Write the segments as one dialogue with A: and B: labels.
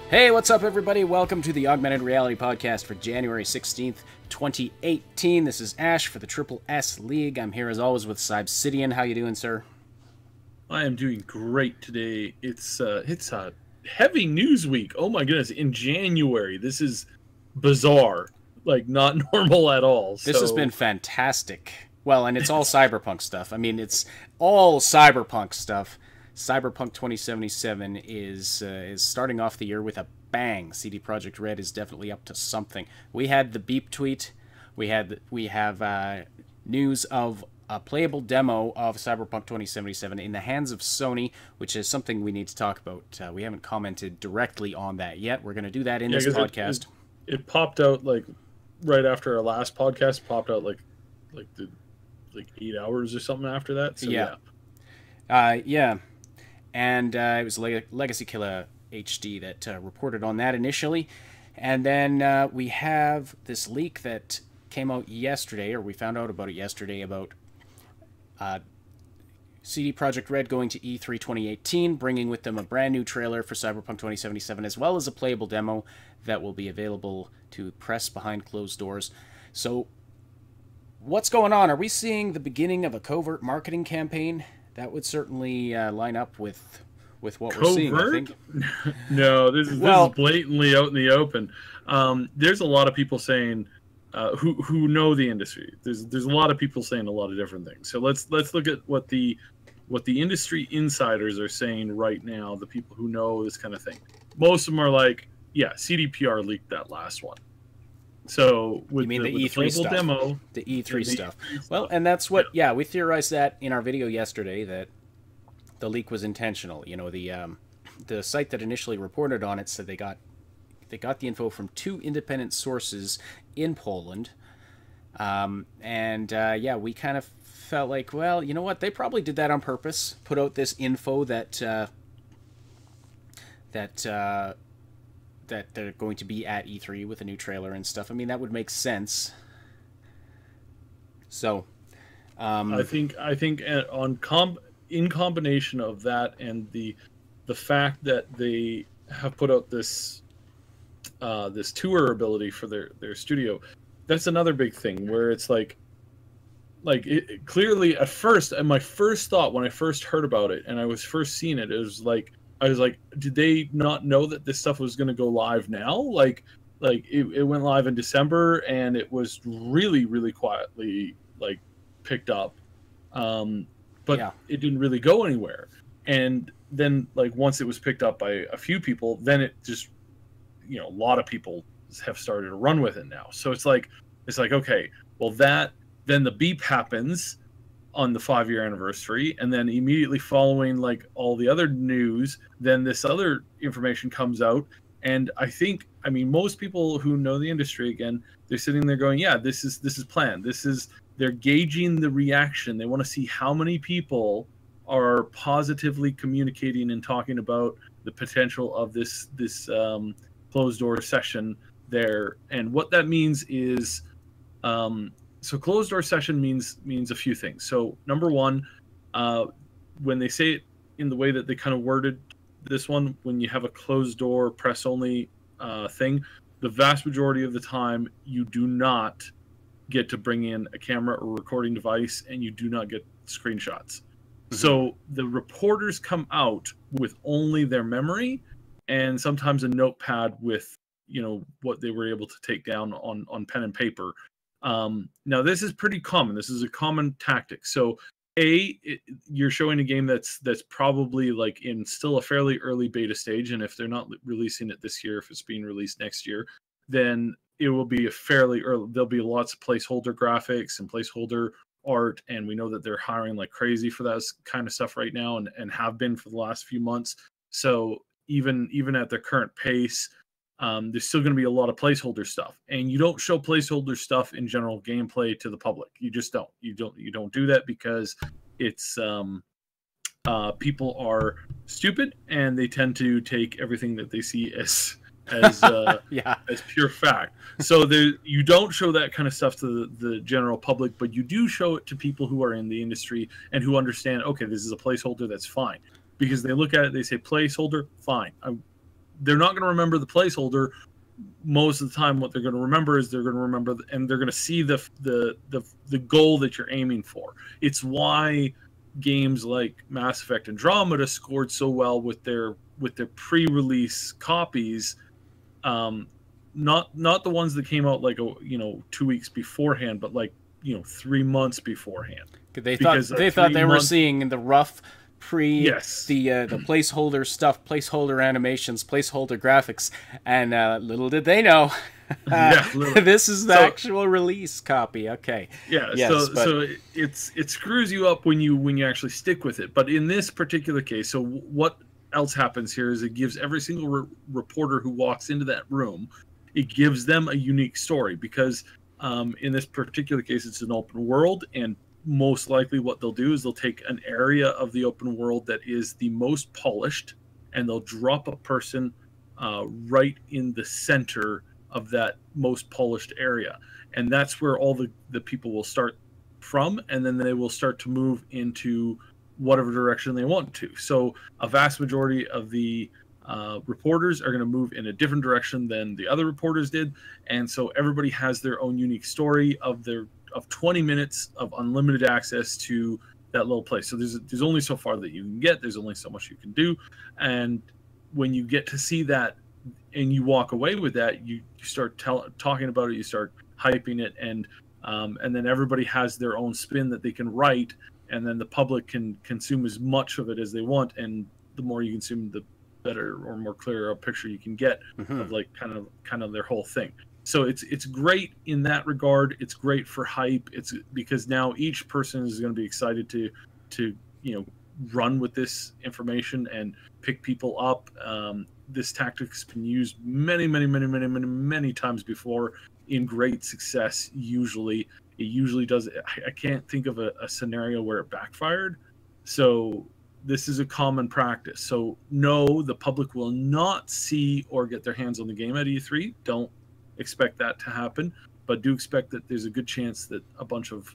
A: Hey, what's up, everybody? Welcome to the Augmented Reality Podcast for January 16th, 2018. This is Ash for the Triple S League. I'm here, as always, with Cybsidian. How you doing, sir?
B: I am doing great today. It's a heavy news week. Oh my goodness, in January. This is bizarre. Like, not normal at all.
A: This has been fantastic. Well, and it's all Cyberpunk stuff. I mean, it's all Cyberpunk stuff. Cyberpunk 2077 is starting off the year with a bang. CD Projekt Red is definitely up to something. We had the beep tweet. We have news of a playable demo of Cyberpunk 2077 in the hands of Sony, which is something we need to talk about. We haven't commented directly on that yet. We're going to do that in this podcast.
B: It popped out like right after our last podcast. Popped out like 8 hours or something after that. So,
A: yeah. And it was Legacy Killer HD that reported on that initially. And then we have this leak that came out yesterday, or we found out about it yesterday, about CD Projekt Red going to E3 2018, bringing with them a brand new trailer for Cyberpunk 2077, as well as a playable demo that will be available to press behind closed doors. So, what's going on? Are we seeing the beginning of a covert marketing campaign? That would certainly line up with what we're seeing, I think.
B: No, this is blatantly out in the open. There's a lot of people saying who know the industry. There's a lot of people saying a lot of different things. So let's look at what the industry insiders are saying right now. The people who know this kind of thing. Most of them are like, yeah, CDPR leaked that last one. So with
A: the E3 stuff,
B: demo,
A: the E3 stuff. Well, and that's what, we theorized that in our video yesterday, that the leak was intentional. You know, the site that initially reported on it said they got the info from 2 independent sources in Poland, we kind of felt like, well, you know what, they probably did that on purpose. Put out this info that they're going to be at E3 with a new trailer and stuff. I mean, that would make sense. So,
B: I think in combination of that and the fact that they have put out this tour ability for their studio, that's another big thing where it's like it, clearly at first, and my first thought when I first heard about it and I was first seeing it, I was like, did they not know that this stuff was going to go live now? Like it went live in December and it was really, really quietly picked up. But it didn't really go anywhere. And then once it was picked up by a few people, then it just, a lot of people have started to run with it now. So it's like, okay, well then the beep happens on the 5-year anniversary, and then immediately following all the other news, then this other information comes out. And I mean, most people who know the industry, again, they're sitting there going, yeah, this is planned. They're gauging the reaction. They want to see how many people are positively communicating and talking about the potential of this closed door session there. And what that means is, so closed door session means a few things. So number one, when they say it in the way that they kind of worded this one, when you have a closed door press only thing, the vast majority of the time you do not get to bring in a camera or recording device, and you do not get screenshots. Mm-hmm. So the reporters come out with only their memory and sometimes a notepad with what they were able to take down on pen and paper. Now this is pretty common. This is a common tactic. So you're showing a game that's probably in still a fairly early beta stage, and if they're not releasing it this year, if it's being released next year, then it will be a fairly early. There'll be lots of placeholder graphics and placeholder art, and we know that they're hiring like crazy for that kind of stuff right now, and have been for the last few months. So even at their current pace, there's still going to be a lot of placeholder stuff, and you don't show placeholder stuff in general gameplay to the public. You just don't. You don't do that because it's people are stupid, and they tend to take everything that they see as pure fact. So you don't show that kind of stuff to the general public, but you do show it to people who are in the industry and who understand, okay, this is a placeholder, that's fine. Because they look at it, they say placeholder, fine. they're not going to remember the placeholder. Most of the time, what they're going to remember is they're going to remember, and they're going to see the goal that you're aiming for. It's why games like Mass Effect Andromeda scored so well with their pre-release copies. Not the ones that came out like 2 weeks beforehand, but like 3 months beforehand.
A: They thought they were seeing the rough the placeholder stuff, placeholder animations, placeholder graphics, and little did they know this is the actual release copy. Okay.
B: Yeah. Yes, so it screws you up when you actually stick with it. But in this particular case, so what else happens here is it gives every single reporter who walks into that room, it gives them a unique story, because in this particular case, it's an open world, and most likely what they'll do is they'll take an area of the open world that is the most polished, and they'll drop a person right in the center of that most polished area. And that's where all the people will start from, and then they will start to move into whatever direction they want to. So a vast majority of the reporters are going to move in a different direction than the other reporters did, and so everybody has their own unique story of 20 minutes of unlimited access to that little place. So there's only so far that you can get. There's only so much you can do, and when you get to see that and you walk away with that, you start talking about it, you start hyping it, and then everybody has their own spin that they can write, and then the public can consume as much of it as they want, and the more you consume, the better or more clear a picture you can get of like kind of their whole thing. So it's great in that regard. It's great for hype. It's because now each person is going to be excited to run with this information and pick people up. This tactic's been used many times before in great success. Usually, it usually does. I can't think of a scenario where it backfired. So this is a common practice. So no, the public will not see or get their hands on the game at E3. Don't expect that to happen, but do expect that there's a good chance that a bunch of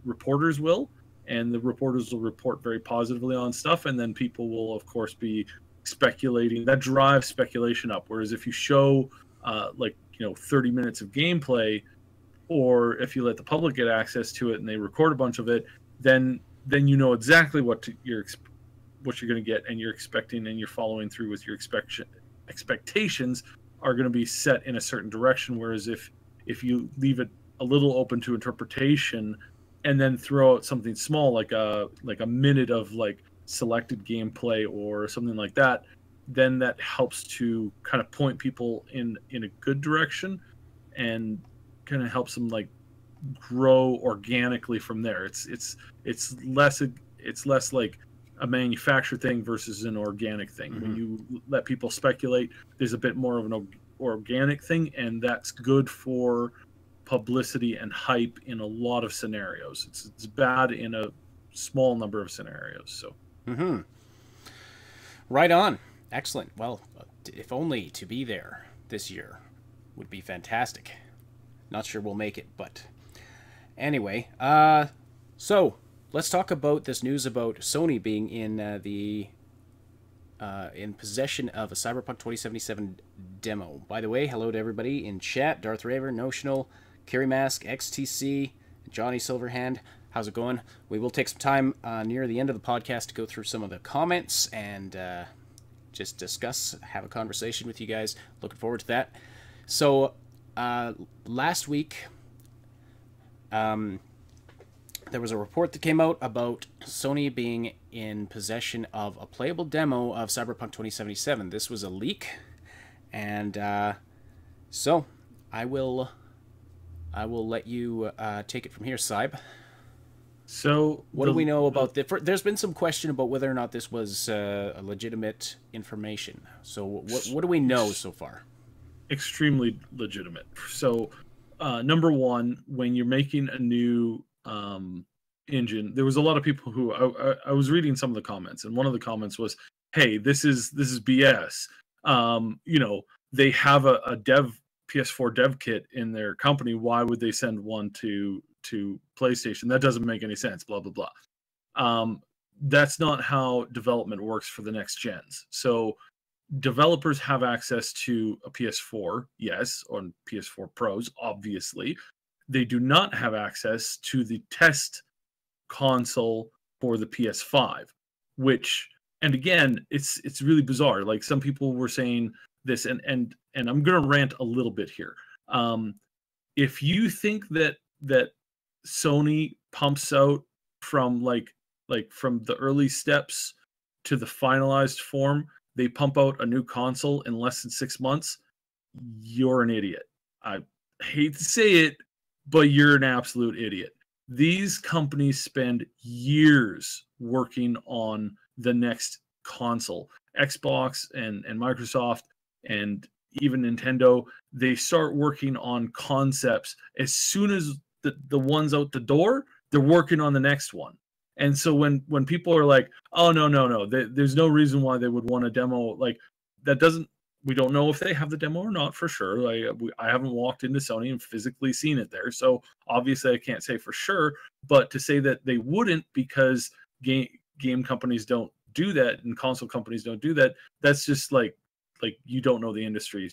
B: reporters will, and the reporters will report very positively on stuff, and then people will of course be speculating. That drives speculation up. Whereas if you show 30 minutes of gameplay, or if you let the public get access to it and they record a bunch of it, then you know exactly what you're going to get, and you're expecting, and you're following through with your expectations are going to be set in a certain direction. Whereas if you leave it a little open to interpretation and then throw out something small like a minute of like selected gameplay or something like that, then that helps to kind of point people in a good direction and kind of helps them like grow organically from there. It's less like a manufactured thing versus an organic thing. Mm-hmm. When you let people speculate, there's a bit more of an organic thing, and that's good for publicity and hype in a lot of scenarios. It's bad in a small number of scenarios. So
A: right on. Excellent. Well, if only to be there this year would be fantastic. Not sure we'll make it, but anyway, so let's talk about this news about Sony being in possession of a Cyberpunk 2077 demo. By the way, hello to everybody in chat: Darth Raver, Notional, Carrie Mask, XTC, Johnny Silverhand. How's it going? We will take some time near the end of the podcast to go through some of the comments and just discuss, have a conversation with you guys. Looking forward to that. So last week, there was a report that came out about Sony being in possession of a playable demo of Cyberpunk 2077. This was a leak, and so I will let you take it from here, Cyb.
B: So
A: what do we know about this? There's been some question about whether or not this was a legitimate information. So what do we know so far?
B: Extremely legitimate. So number one, when you're making a new engine, there was a lot of people who I was reading some of the comments, and one of the comments was, "Hey, this is BS. They have a PS4 dev kit in their company. Why would they send one to PlayStation? That doesn't make any sense." Blah blah blah. That's not how development works for the next gens. So developers have access to a PS4, yes, on PS4 Pros, obviously. They do not have access to the test console for the PS5, which, and again, it's really bizarre. Like, some people were saying this, and I'm gonna rant a little bit here. If you think that Sony pumps out from like from the early steps to the finalized form, they pump out a new console in less than 6 months, you're an idiot. I hate to say it, but you're an absolute idiot. These companies spend years working on the next console. Xbox and Microsoft and even Nintendo, they start working on concepts as soon as the one's out the door, they're working on the next one. And so when people are like, oh, no, there's no reason why they would want a demo, like, that doesn't, we don't know if they have the demo or not for sure. Like, I haven't walked into Sony and physically seen it there, so obviously I can't say for sure. But to say that they wouldn't because game companies don't do that and console companies don't do that, that's just like you don't know the industry.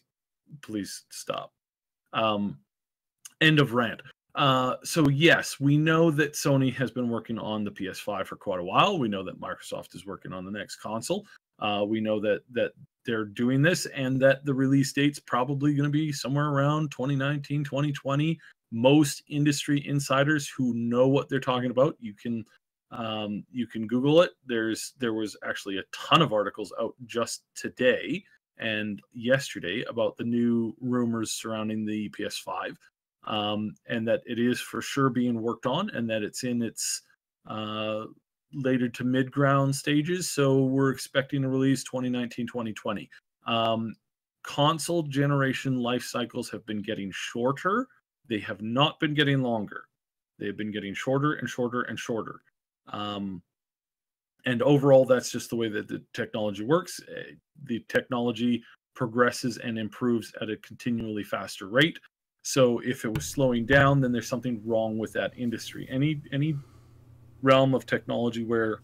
B: Please stop. End of rant. So yes, we know that Sony has been working on the PS5 for quite a while. We know that Microsoft is working on the next console. We know that they're doing this and that the release date's probably going to be somewhere around 2019, 2020. Most industry insiders who know what they're talking about, you can Google it. There was actually a ton of articles out just today and yesterday about the new rumors surrounding the PS5. And that it is for sure being worked on, and that it's in its later to mid-ground stages. So we're expecting a release 2019, 2020. Console generation life cycles have been getting shorter. They have not been getting longer. They've been getting shorter and shorter and shorter. And overall, that's just the way that the technology works. The technology progresses and improves at a continually faster rate. So if it was slowing down, then there's something wrong with that industry. Any realm of technology where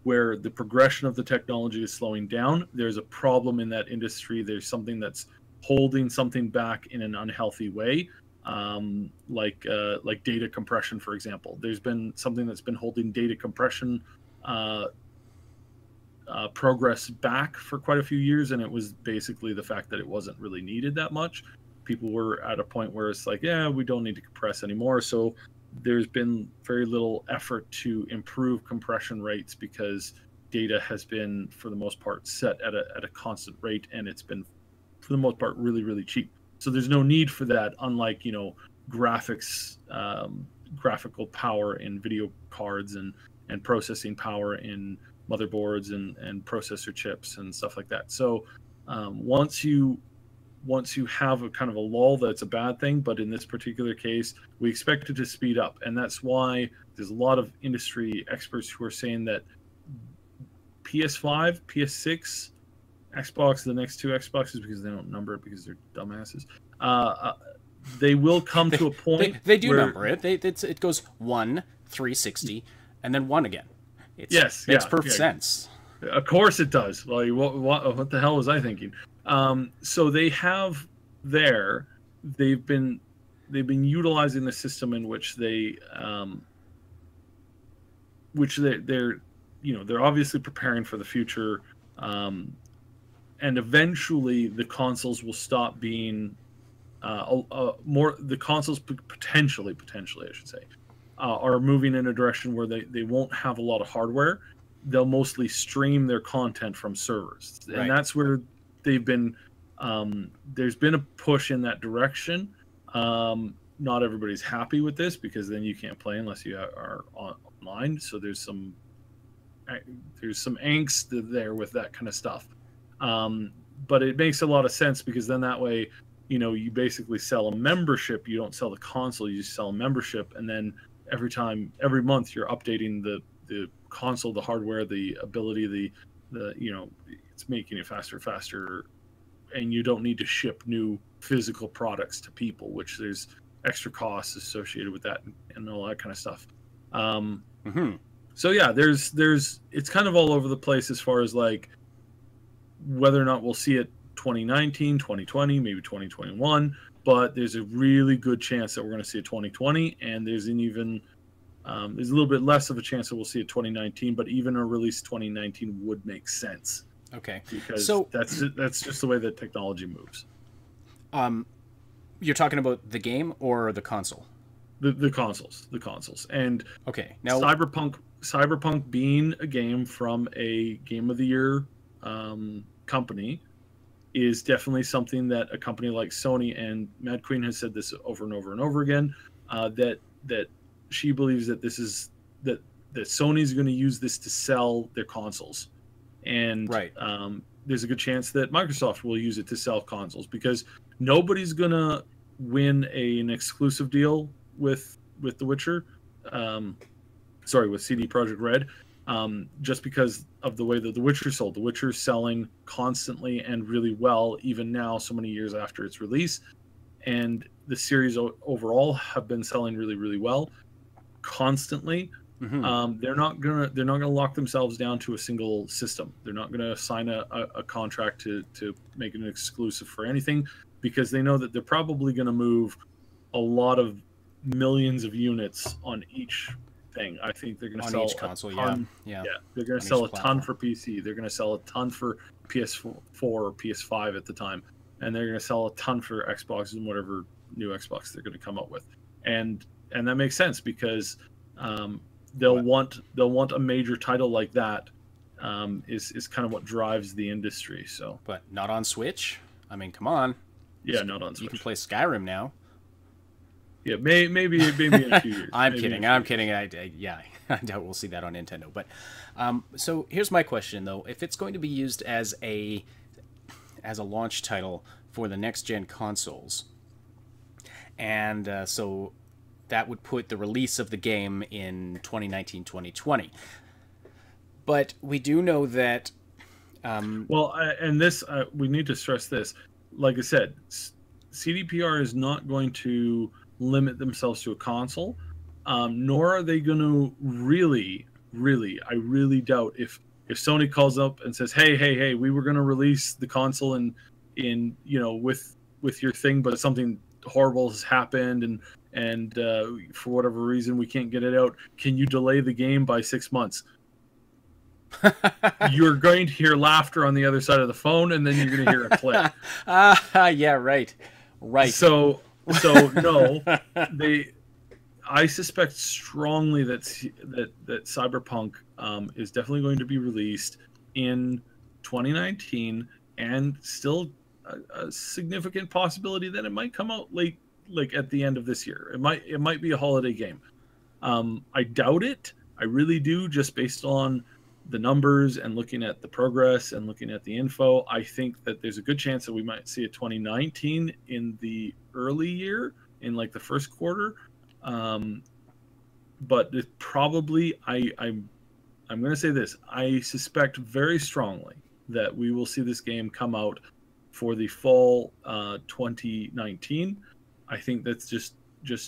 B: the progression of the technology is slowing down, there's a problem in that industry. There's something that's holding something back in an unhealthy way, like data compression, for example. There's been something that's been holding data compression progress back for quite a few years, and it was basically the fact that it wasn't really needed that much. People were at a point where it's like, yeah, we don't need to compress anymore. So there's been very little effort to improve compression rates because data has been, for the most part, set at a constant rate, and it's been, for the most part, really, really cheap. So there's no need for that, unlike, graphics, graphical power in video cards and processing power in motherboards and processor chips and stuff like that. So once you have a kind of a lull, that's a bad thing. But in this particular case, we expect it to speed up. And that's why there's a lot of industry experts who are saying that PS5, PS6, Xbox, the next two Xboxes, because they don't number it because they're dumbasses, they will come to a point.
A: They do number it. It goes 1, 360, and then 1 again. Makes perfect sense.
B: Of course it does. Like, what the hell was I thinking? So they have they've been utilizing the system in which they're obviously preparing for the future, and eventually the consoles will stop being the consoles potentially I should say are moving in a direction where they won't have a lot of hardware. They'll mostly stream their content from servers, and that's where they've been. There's been a push in that direction. Not everybody's happy with this because then you can't play unless you are online. So there's some angst there with that kind of stuff. But it makes a lot of sense because then that way, you basically sell a membership. You don't sell the console, you sell a membership, and then every month you're updating the console, the hardware, the ability, it's making it faster, and you don't need to ship new physical products to people, which there's extra costs associated with that and all that kind of stuff. So yeah, there's it's kind of all over the place as far as like whether or not we'll see it 2019, 2020, maybe 2021, but there's a really good chance that we're going to see it 2020, and there's a little bit less of a chance that we'll see it 2019, but even a release 2019 would make sense.
A: Okay,
B: because
A: so
B: that's just the way that technology moves.
A: You're talking about the game or the console?
B: The consoles, and
A: okay. Now,
B: Cyberpunk being a game from a Game of the Year company is definitely something that a company like Sony, and Mad Queen has said this over and over and over again, that she believes that that Sony's going to use this to sell their consoles, and
A: right.
B: There's a good chance that Microsoft will use it to sell consoles, because nobody's going to win an exclusive deal with The Witcher, with CD Projekt Red, just because of the way that The Witcher sold. The Witcher's selling constantly and really well, even now, so many years after its release, and the series overall have been selling really, really well, constantly.
A: Mm-hmm.
B: They're not gonna lock themselves down to a single system. They're not gonna sign a contract to make it an exclusive for anything, because they know that they're probably gonna move a lot of millions of units on each thing. I think they're going to sell
A: each console,
B: a ton.
A: Yeah.
B: They're going to sell a ton for PC. They're going to sell a ton for PS4 or PS5 at the time, and they're going to sell a ton for Xbox and whatever new Xbox they're going to come up with. And that makes sense, because they'll want a major title like that. Is kind of what drives the industry. So,
A: but not on Switch. I mean, come on.
B: Yeah, not on Switch.
A: You can play Skyrim now.
B: Yeah, maybe in a few years.
A: I'm kidding. I doubt we'll see that on Nintendo. But so here's my question, though: if it's going to be used as a launch title for the next gen consoles, and so that would put the release of the game in 2019, 2020. But we do know that.
B: We need to stress this. Like I said, CDPR is not going to limit themselves to a console, nor are they going to really, I really doubt if Sony calls up and says, hey, we were going to release the console in with your thing, but something horrible has happened, and for whatever reason we can't get it out. Can you delay the game by 6 months? You're going to hear laughter on the other side of the phone, and then you're going to hear a click.
A: Yeah, right.
B: So no, I suspect strongly that Cyberpunk is definitely going to be released in 2019, and still a significant possibility that it might come out late, like at the end of this year. It might be a holiday game. I doubt it. I really do, just based on the numbers and looking at the progress and looking at the info. I think that there's a good chance that we might see a 2019 in the early year, in like the first quarter. But it probably, I'm going to say this: I suspect very strongly that we will see this game come out for the fall 2019. I think that's just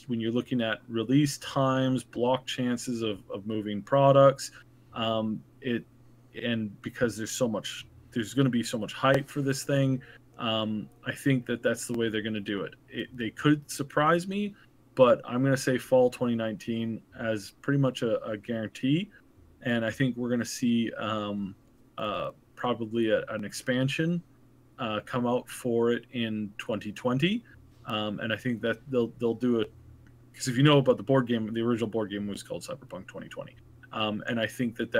B: when you're looking at release times, block chances of moving products, and because there's going to be so much hype for this thing. I think that's the way they're going to do it. They could surprise me, but I'm going to say fall 2019 as pretty much a guarantee. And I think we're going to see probably an expansion come out for it in 2020. And I think that they'll do it, because if you know about the board game, the original board game was called Cyberpunk 2020. And I think that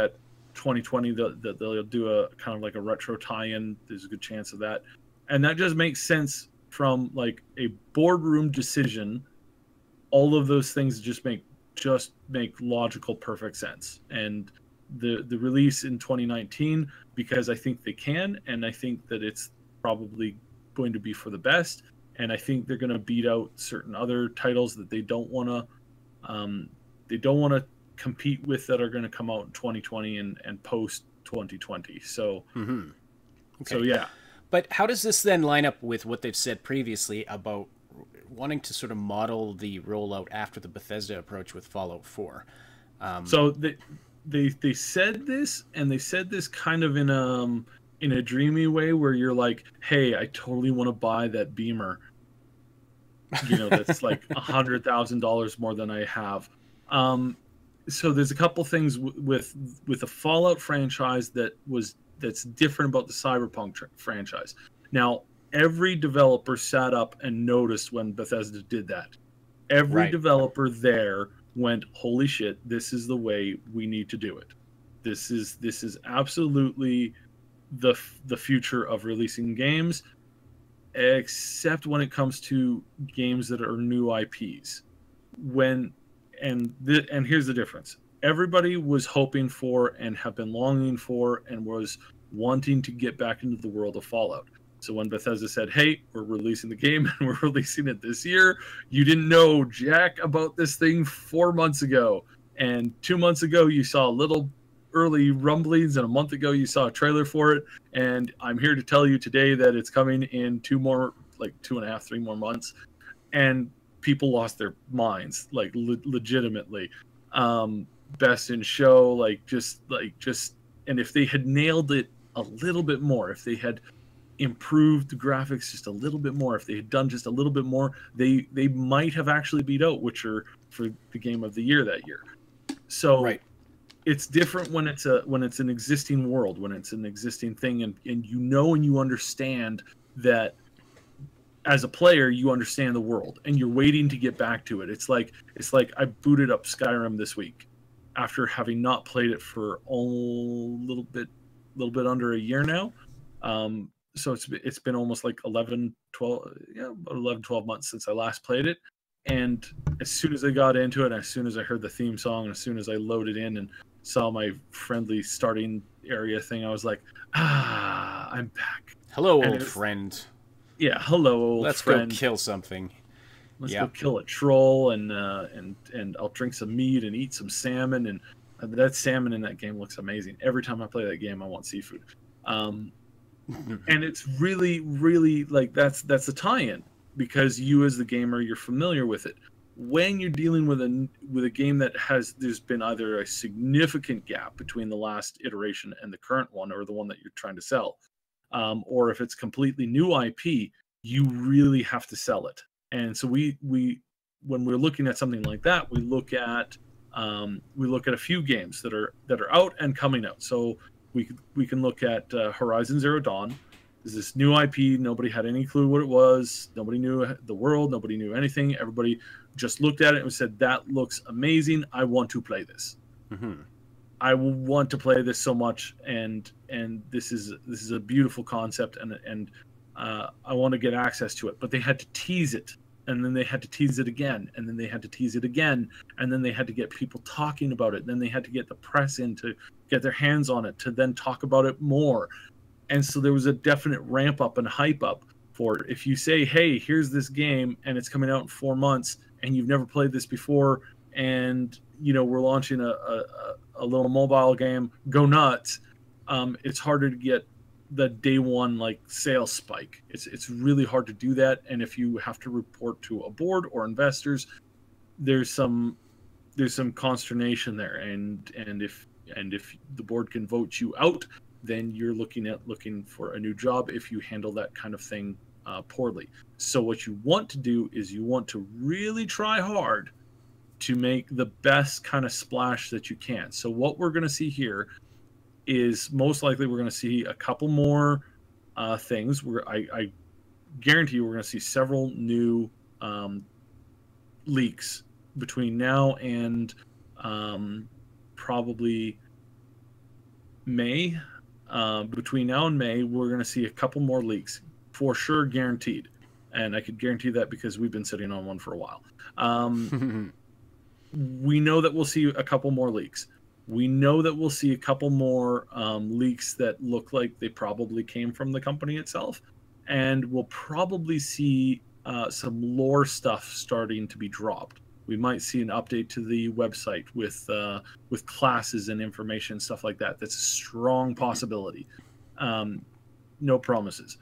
B: 2020 they'll do a kind of like a retro tie-in. There's a good chance of that, and that just makes sense from like a boardroom decision. All of those things just make logical, perfect sense. And the release in 2019, because I think they can, and I think that it's probably going to be for the best. And I think they're going to beat out certain other titles that they don't want to compete with, that are going to come out in 2020 and post 2020. So,
A: okay.
B: So yeah.
A: But how does this then line up with what they've said previously about wanting to sort of model the rollout after the Bethesda approach with Fallout 4?
B: So they said this, and they said this kind of in in a dreamy way where you're like, hey, I totally want to buy that Beamer, that's like $100,000 more than I have. So there's a couple things with the Fallout franchise that's different about the Cyberpunk franchise. Now, every developer sat up and noticed when Bethesda did that. Every developer there went, holy shit, this is the way we need to do it. This is absolutely the future of releasing games, except when it comes to games that are new IPs. And here's the difference. Everybody was hoping for and have been longing for and was wanting to get back into the world of Fallout. So when Bethesda said, hey, we're releasing the game and we're releasing it this year, you didn't know jack about this thing 4 months ago. And 2 months ago, you saw little early rumblings, and a month ago, you saw a trailer for it. And I'm here to tell you today that it's coming in 2.5, 3 more months. And people lost their minds, like legitimately. Best in show, and if they had nailed it a little bit more, if they had improved the graphics just a little bit more, if they had done just a little bit more, they might have actually beat out Witcher for the game of the year that year. So it's different when it's an existing world, when it's an existing thing, and you understand that as a player you understand the world and you're waiting to get back to it. It's like I booted up Skyrim this week after having not played it for a little bit under a year now. So it's been almost like 11, 12 months since I last played it. And as soon as I got into it, as soon as I heard the theme song, and as soon as I loaded in and saw my friendly starting area thing, I was like, I'm back.
A: Hello, old friend.
B: Yeah, hello, old friend.
A: Let's go kill something.
B: Let's go kill a troll, and I'll drink some meat and eat some salmon. And that salmon in that game looks amazing. Every time I play that game, I want seafood. And it's really, really like that's the tie-in, because you as the gamer, you're familiar with it. When you're dealing with a game that there's been either a significant gap between the last iteration and the current one, or the one that you're trying to sell, or if it's completely new IP, you really have to sell it. And so we when we're looking at something like that, we look at a few games that are out and coming out. So we can look at Horizon Zero Dawn. Is this new IP? Nobody had any clue what it was. Nobody knew the world. Nobody knew anything. Everybody just looked at it and said, that looks amazing. I want to play this. Mm-hmm. I want to play this so much, and this is a beautiful concept, and I want to get access to it. But they had to tease it, and then they had to tease it again, and then they had to tease it again, and then they had to get people talking about it. Then they had to get the press in to get their hands on it, to then talk about it more. And so there was a definite ramp up and hype up for it. If you say, hey, here's this game, and it's coming out in 4 months, and you've never played this before, and we're launching a little mobile game, go nuts. It's harder to get the day one sales spike. It's really hard to do that, and if you have to report to a board or investors, there's some consternation there, and if the board can vote you out, then you're looking for a new job if you handle that kind of thing poorly. So what you want to do is you want to really try hard to make the best kind of splash that you can. So what we're going to see here is most likely we're going to see a couple more things. I guarantee you we're going to see several new leaks between now and probably May. Between now and May, we're going to see a couple more leaks for sure, guaranteed. And I could guarantee that because we've been sitting on one for a while. We know that we'll see a couple more leaks. We know that we'll see a couple more leaks that look like they probably came from the company itself. And we'll probably see some lore stuff starting to be dropped. We might see an update to the website with classes and information, stuff like that. That's a strong possibility. No promises.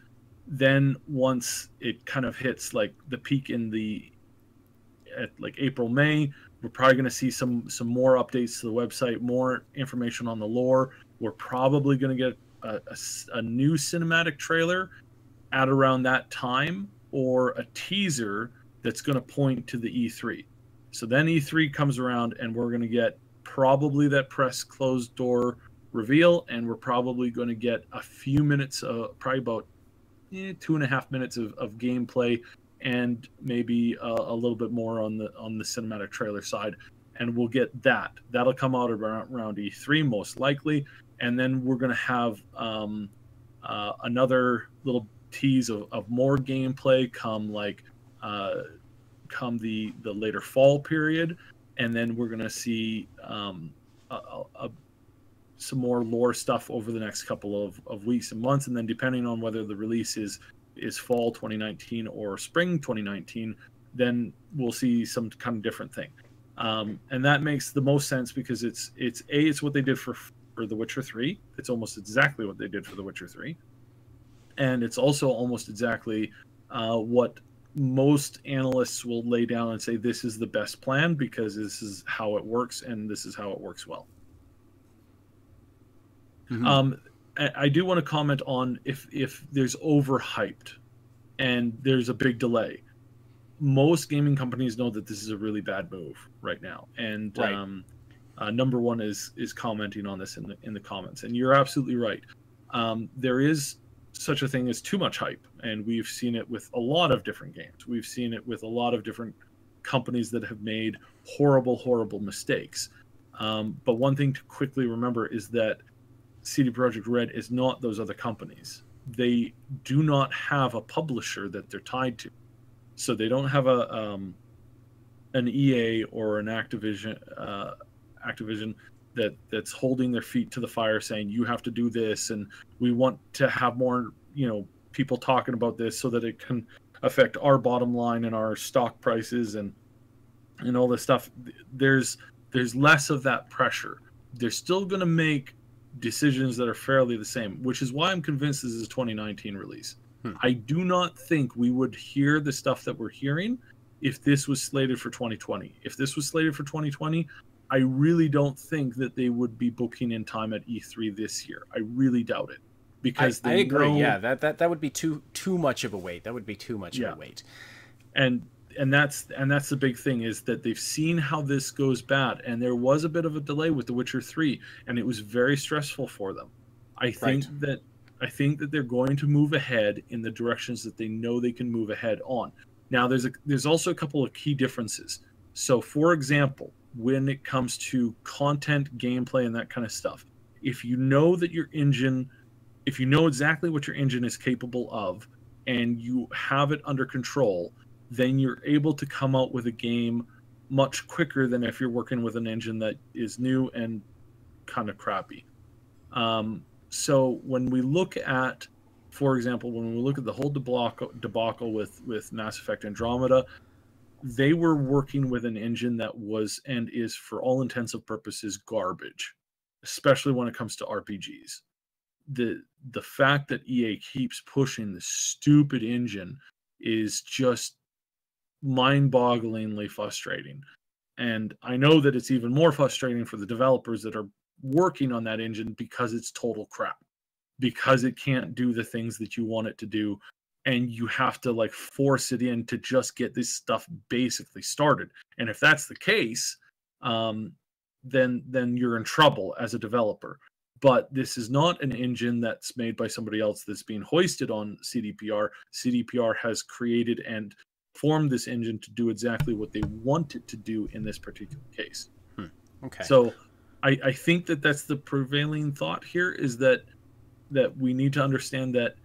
B: Then once it kind of hits the peak at April, May, we're probably going to see some more updates to the website, more information on the lore. We're probably going to get a new cinematic trailer at around that time, or a teaser that's going to point to the E3. So then E3 comes around, and we're going to get probably that press closed door reveal, and we're probably going to get a few minutes, probably about 2.5 minutes of gameplay, and maybe a little bit more on the cinematic trailer side. And we'll get that. That'll come out around E3 most likely, and then we're going to have another little tease of more gameplay come the later fall period, and then we're going to see some more lore stuff over the next couple of weeks and months, and then depending on whether the release is fall 2019 or spring 2019, then we'll see some kind of different thing. And that makes the most sense because it's what they did for The Witcher 3. It's almost exactly what they did for The Witcher 3. And it's also almost exactly what most analysts will lay down and say this is the best plan because this is how it works, and this is how it works well. Mm-hmm. I do want to comment on if there's overhyped and there's a big delay. Most gaming companies know that this is a really bad move right now, and right. Number one is commenting on this in the comments, and you're absolutely right. There is such a thing as too much hype, and we've seen it with a lot of different games. We've seen it with a lot of different companies that have made horrible mistakes. But one thing to quickly remember is that CD Projekt Red is not those other companies. They do not have a publisher that they're tied to. So they don't have an EA or an Activision that's holding their feet to the fire saying you have to do this, and we want to have more people talking about this so that it can affect our bottom line and our stock prices and all this stuff. There's less of that pressure. They're still going to make decisions that are fairly the same, which is why I'm convinced this is a 2019 release. I do not think we would hear the stuff that we're hearing if this was slated for 2020. If this was slated for 2020, I really don't think that they would be booking in time at E3 this year. I really doubt it, because
A: I agree. Yeah, that would be too much of a wait. That would be too much of a wait.
B: And that's the big thing, is that they've seen how this goes bad, and there was a bit of a delay with The Witcher 3, and it was very stressful for them. I think that they're going to move ahead in the directions that they know they can move ahead on. Now, there's also a couple of key differences. So, for example, when it comes to content, gameplay, and that kind of stuff, if you know exactly what your engine is capable of, and you have it under control, then you're able to come out with a game much quicker than if you're working with an engine that is new and kind of crappy. So when we look at, for example, the whole debacle with Mass Effect Andromeda, they were working with an engine that was and is, for all intents and purposes, garbage, especially when it comes to RPGs. The fact that EA keeps pushing the stupid engine is just mind-bogglingly frustrating. And I know that it's even more frustrating for the developers that are working on that engine, because it's total crap, because it can't do the things that you want it to do, and you have to force it in to just get this stuff basically started. And if that's the case, then you're in trouble as a developer. But this is not an engine that's made by somebody else that's being hoisted on CDPR. CDPR has created and formed this engine to do exactly what they want it to do in this particular case.
A: Okay.
B: So I think that that's the prevailing thought here, is that we need to understand that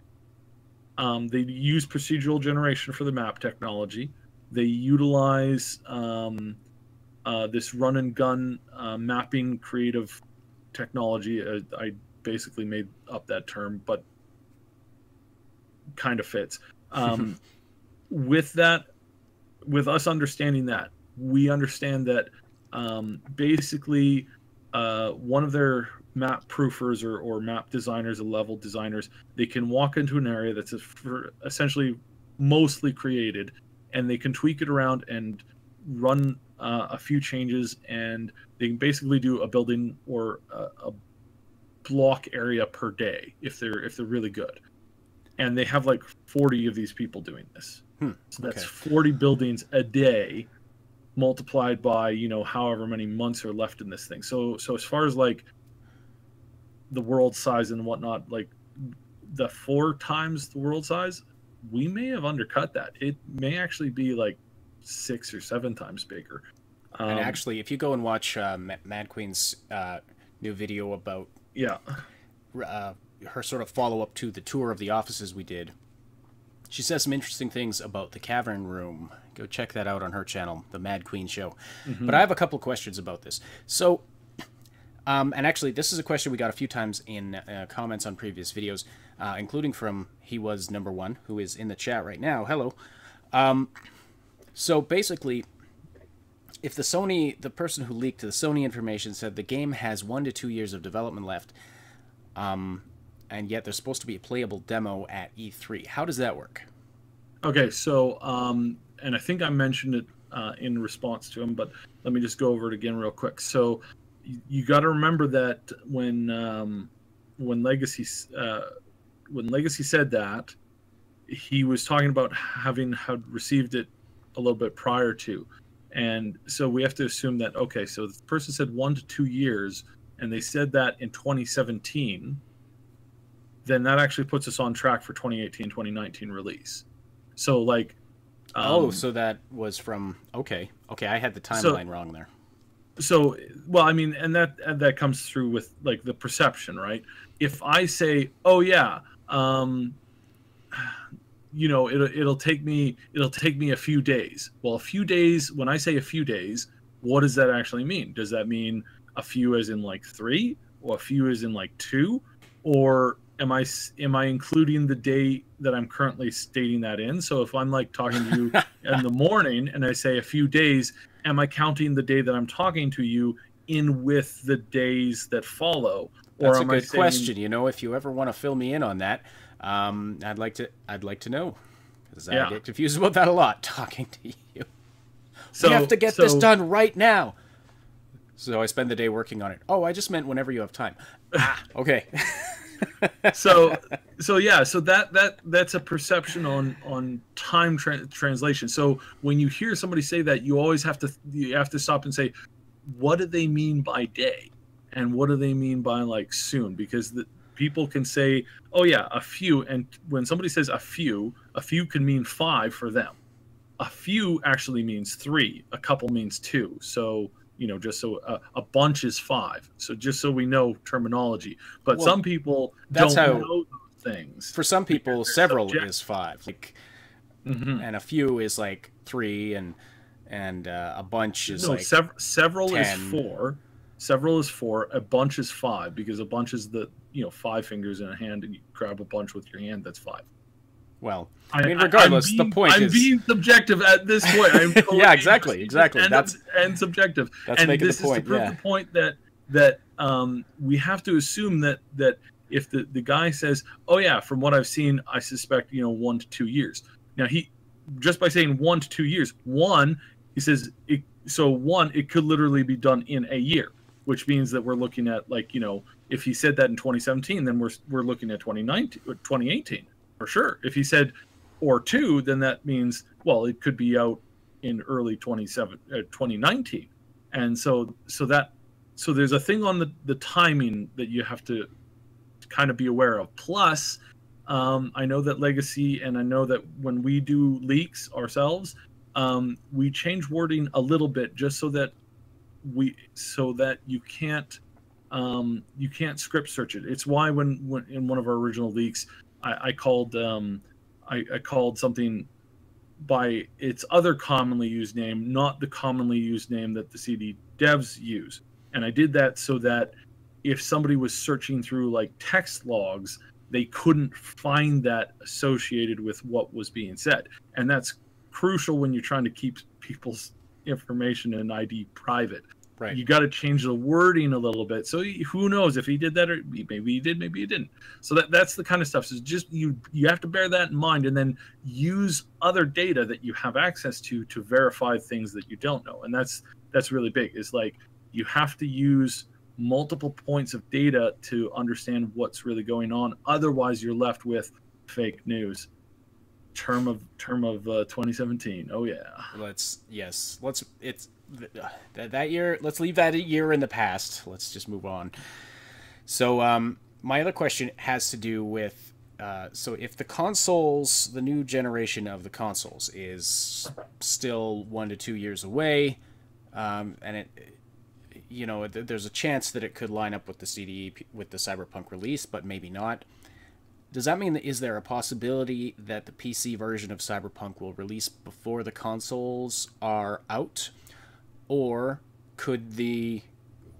B: they use procedural generation for the map technology. They utilize this run and gun mapping creative technology. I basically made up that term, but kind of fits. With us understanding that, we understand that basically one of their map proofers or map designers, or level designers, they can walk into an area that's essentially mostly created, and they can tweak it around and run a few changes, and they can basically do a building or block area per day if they're really good, and they have like 40 of these people doing this. So that's 40 buildings a day multiplied by, you know, however many months are left in this thing. So as far as like the world size and whatnot, like the 4 times the world size, we may have undercut that. It may actually be like 6 or 7 times bigger.
A: And actually, if you go and watch Mad Queen's new video about her sort of follow-up to the tour of the offices we did, she says some interesting things about the cavern room. Go check that out on her channel, The Mad Queen Show. But I have a couple of questions about this. So, and actually, this is a question we got a few times in comments on previous videos, including from He Was Number One, who is in the chat right now. Hello. So basically, if the person who leaked the Sony information said the game has 1 to 2 years of development left, and yet there's supposed to be a playable demo at E3, how does that work?
B: Okay, so, and I think I mentioned it in response to him, but let me just go over it again real quick. So you got to remember that when Legacy said that, he was talking about having had received it a little bit prior to. And so we have to assume that, okay, so the person said 1 to 2 years, and they said that in 2017, then that actually puts us on track for 2018, 2019 release. So like...
A: so that was from... Okay, I had the timeline wrong there.
B: So, well, I mean, and that comes through with, like, the perception, right? If I say, oh, yeah, you know, it'll take me a few days. Well, a few days, when I say a few days, what does that actually mean? Does that mean a few as in like 3, or a few as in like 2, or am I including the day that I'm currently stating that in? So if I'm like talking to you in the morning and I say a few days, am I counting the day that I'm talking to you in with the days that follow? Or
A: That's a good question. You know, if you ever want to fill me in on that, I'd like to know, because I get confused about that a lot talking to you. So, we have to get this done right now. So I spend the day working on it. Oh, I just meant whenever you have time. Okay.
B: so that's a perception on time translation. So when you hear somebody say that, you have to stop and say, what do they mean by day, and what do they mean by like soon? Because people can say, oh yeah, a few, and when somebody says a few can mean 5 for them. A few actually means 3. A couple means 2. So, you know, just so a bunch is 5. So just so we know terminology. But some people don't know those things.
A: For some people, several is 5. Like, and a few is like 3, and a bunch is like
B: several
A: 10.
B: is 4. Several is 4. A bunch is 5, because a bunch is 5 fingers in a hand, and you grab a bunch with your hand. That's 5.
A: Well, I mean, regardless, the point is...
B: I'm being subjective at this point. I'm totally
A: yeah, exactly.
B: And subjective.
A: That's making the point,
B: This is to prove the point that we have to assume that if the guy says, oh yeah, from what I've seen, I suspect, 1 to 2 years. Now, he, just by saying 1 to 2 years, he says, it could literally be done in a year, which means that we're looking at, like, if he said that in 2017, then we're looking at 2018. For sure. If he said or 2, then that means, well, it could be out in early 2019. And so there's a thing on the timing that you have to kind of be aware of. Plus, I know that Legacy, and I know that when we do leaks ourselves, we change wording a little bit just so that you can't script search it. It's why when in one of our original leaks, I called something by its other commonly used name, not the commonly used name that the CD devs use. And I did that so that if somebody was searching through like text logs, they couldn't find that associated with what was being said. And that's crucial when you're trying to keep people's information and ID private.
A: Right.
B: You got to change the wording a little bit. So who knows if he did that, or maybe he did, maybe he didn't. So that's the kind of stuff. So just you have to bear that in mind, and then use other data that you have access to verify things that you don't know. And that's really big. Is like you have to use multiple points of data to understand what's really going on. Otherwise, you're left with fake news. Term of 2017. Oh yeah.
A: Let's that year. Let's leave that year in the past. Let's just move on. So my other question has to do with so if the consoles, the new generation of the consoles is still 1 to 2 years away, and it, you know, there's a chance that it could line up with the CDE with the Cyberpunk release, but maybe not. Does that mean that is there a possibility that the PC version of Cyberpunk will release before the consoles are out, or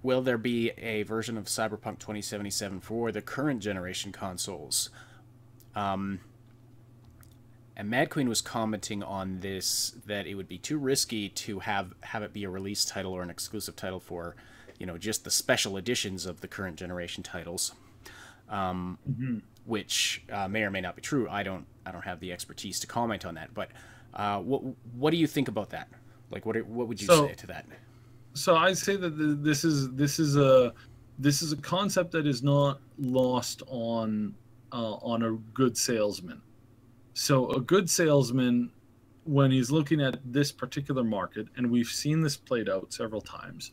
A: will there be a version of Cyberpunk 2077 for the current generation consoles? And Mad Queen was commenting on this, that it would be too risky to have it be a release title or an exclusive title for, you know, just the special editions of the current generation titles, which may or may not be true. I don't have the expertise to comment on that. But what do you think about that? Like, what would you say to that?
B: So I say that this is a concept that is not lost on a good salesman. So a good salesman, when he's looking at this particular market, and we've seen this played out several times,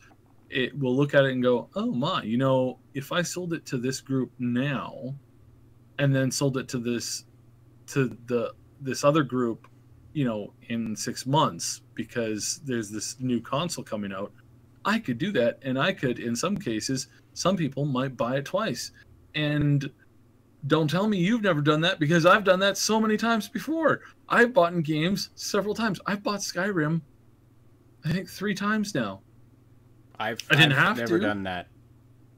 B: it will look at it and go, oh my, you know, if I sold it to this group now, and then sold it to this other group, you know, in 6 months, because there's this new console coming out, I could do that, and I could, in some cases, some people might buy it twice. And don't tell me you've never done that, because I've done that so many times before. I've bought in games several times. I've bought Skyrim, I think 3 times now.
A: I've never done that.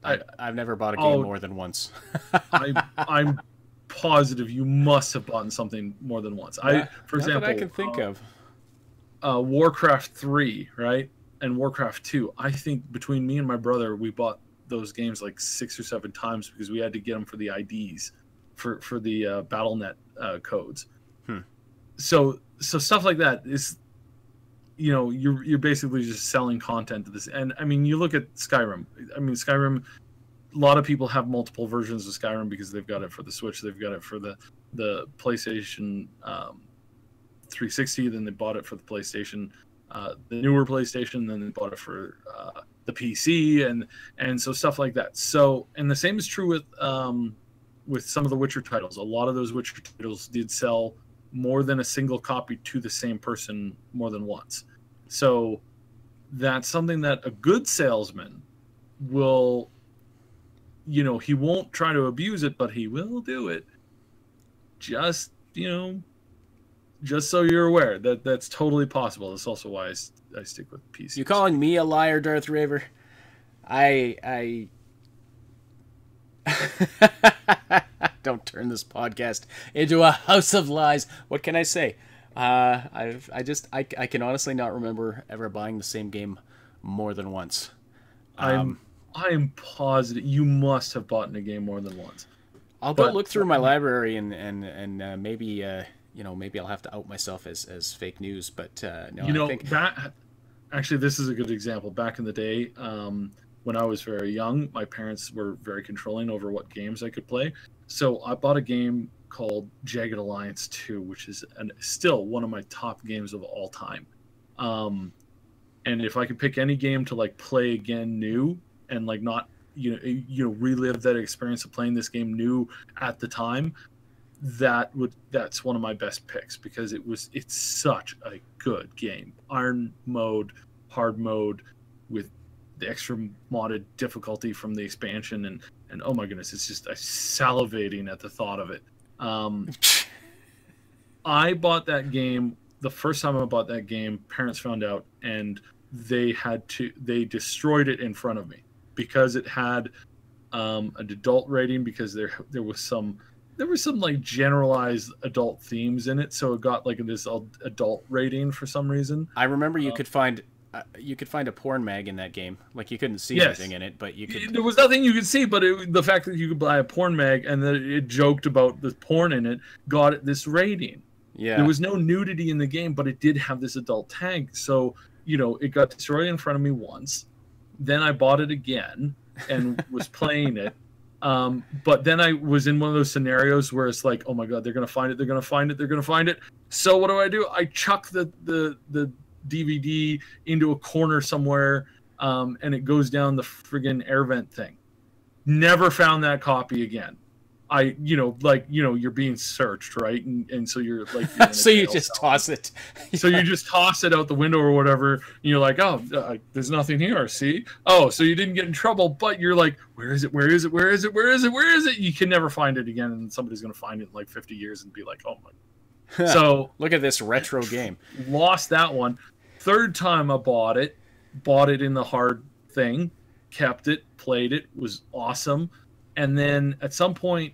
A: I've never bought a game more than once.
B: I'm positive you must have bought something more than once. For example,
A: that I can think of.
B: Warcraft 3, right? And Warcraft 2. I think between me and my brother, we bought those games like 6 or 7 times because we had to get them for the IDs, for the BattleNet codes. So stuff like that is, you know, you're basically just selling content to this. And I mean, you look at Skyrim. I mean, Skyrim, a lot of people have multiple versions of Skyrim because they've got it for the Switch, they've got it for the PlayStation 360, then they bought it for the PlayStation, the newer PlayStation, then they bought it for the PC, and so stuff like that. So, and the same is true with some of the Witcher titles. A lot of those Witcher titles did sell more than a single copy to the same person more than once. So that's something that a good salesman will, you know, he won't try to abuse it, but he will do it. Just, you know, just so you're aware that that's totally possible. That's also why I stick with PC.
A: You calling me a liar, Darth Raver? I don't turn this podcast into a house of lies. What can I say? I can honestly not remember ever buying the same game more than once.
B: I'm positive you must have bought in a game more than once.
A: I'll go look through my library and maybe you know, maybe I'll have to out myself as fake news. But no,
B: you know,
A: I think
B: that actually this is a good example. Back in the day, when I was very young, my parents were very controlling over what games I could play. So I bought a game called Jagged Alliance 2, which is still one of my top games of all time. And if I could pick any game to like play again new and like not relive that experience of playing this game new at the time, that's one of my best picks, because it's such a good game. Iron mode, hard mode, with the extra modded difficulty from the expansion, and oh my goodness, it's just salivating at the thought of it. I bought that game the first time I bought that game. Parents found out, and they destroyed it in front of me because it had an adult rating, because there was some like generalized adult themes in it, so it got like this adult rating for some reason.
A: I remember you could find a porn mag in that game. Like, you couldn't see anything in it, but you could. There
B: was nothing you could see, but the fact that you could buy a porn mag and that it joked about the porn in it got it this rating.
A: Yeah.
B: There was no nudity in the game, but it did have this adult tag. So, you know, it got destroyed in front of me once. Then I bought it again, and was playing it. But then I was in one of those scenarios where it's like, oh my god, they're gonna find it, they're gonna find it, they're gonna find it. So what do? I chuck the DVD into a corner somewhere, and it goes down the friggin' air vent thing. Never found that copy again. You're being searched, right? And so you're like,
A: so you just toss it.
B: So you just toss it out the window or whatever. And you're like, oh, there's nothing here. See? Oh, so you didn't get in trouble, but you're like, where is it? Where is it? Where is it? Where is it? Where is it? You can never find it again, and somebody's gonna find it in like 50 years and be like, oh my. So
A: look at this retro game.
B: Lost that one. Third time I bought it in the hard thing, kept it, played it, was awesome. And then at some point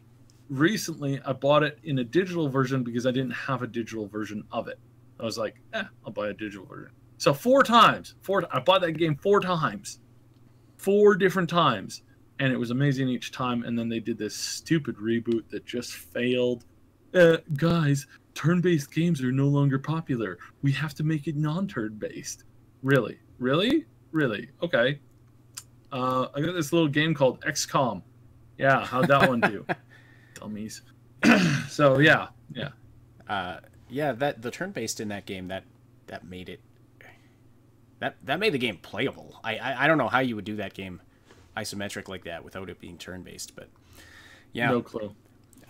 B: recently, I bought it in a digital version because I didn't have a digital version of it. I was like, I'll buy a digital version. So 4 times. I bought that game 4 times. 4 different times. And it was amazing each time. And then they did this stupid reboot that just failed. Guys, turn-based games are no longer popular. We have to make it non-turn-based. Really? Really? Really? Okay. I got this little game called XCOM. Yeah, how'd that one do? Dummies. So yeah.
A: That the turn-based in that game that made it that made the game playable. I don't know how you would do that game isometric like that without it being turn-based, but yeah,
B: no clue.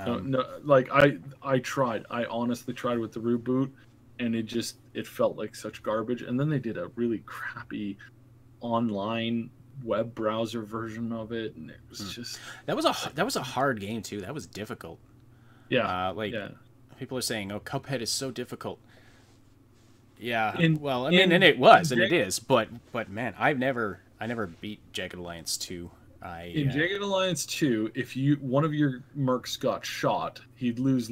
B: No, like I tried. I honestly tried with the reboot, and it felt like such garbage. And then they did a really crappy online web browser version of it, and it was just
A: that was a hard game too. That was difficult. People are saying, oh, Cuphead is so difficult. Yeah, and it was, and it is, but man, I never beat Jagged Alliance 2.
B: In Jagged Alliance 2, if one of your mercs got shot, he'd lose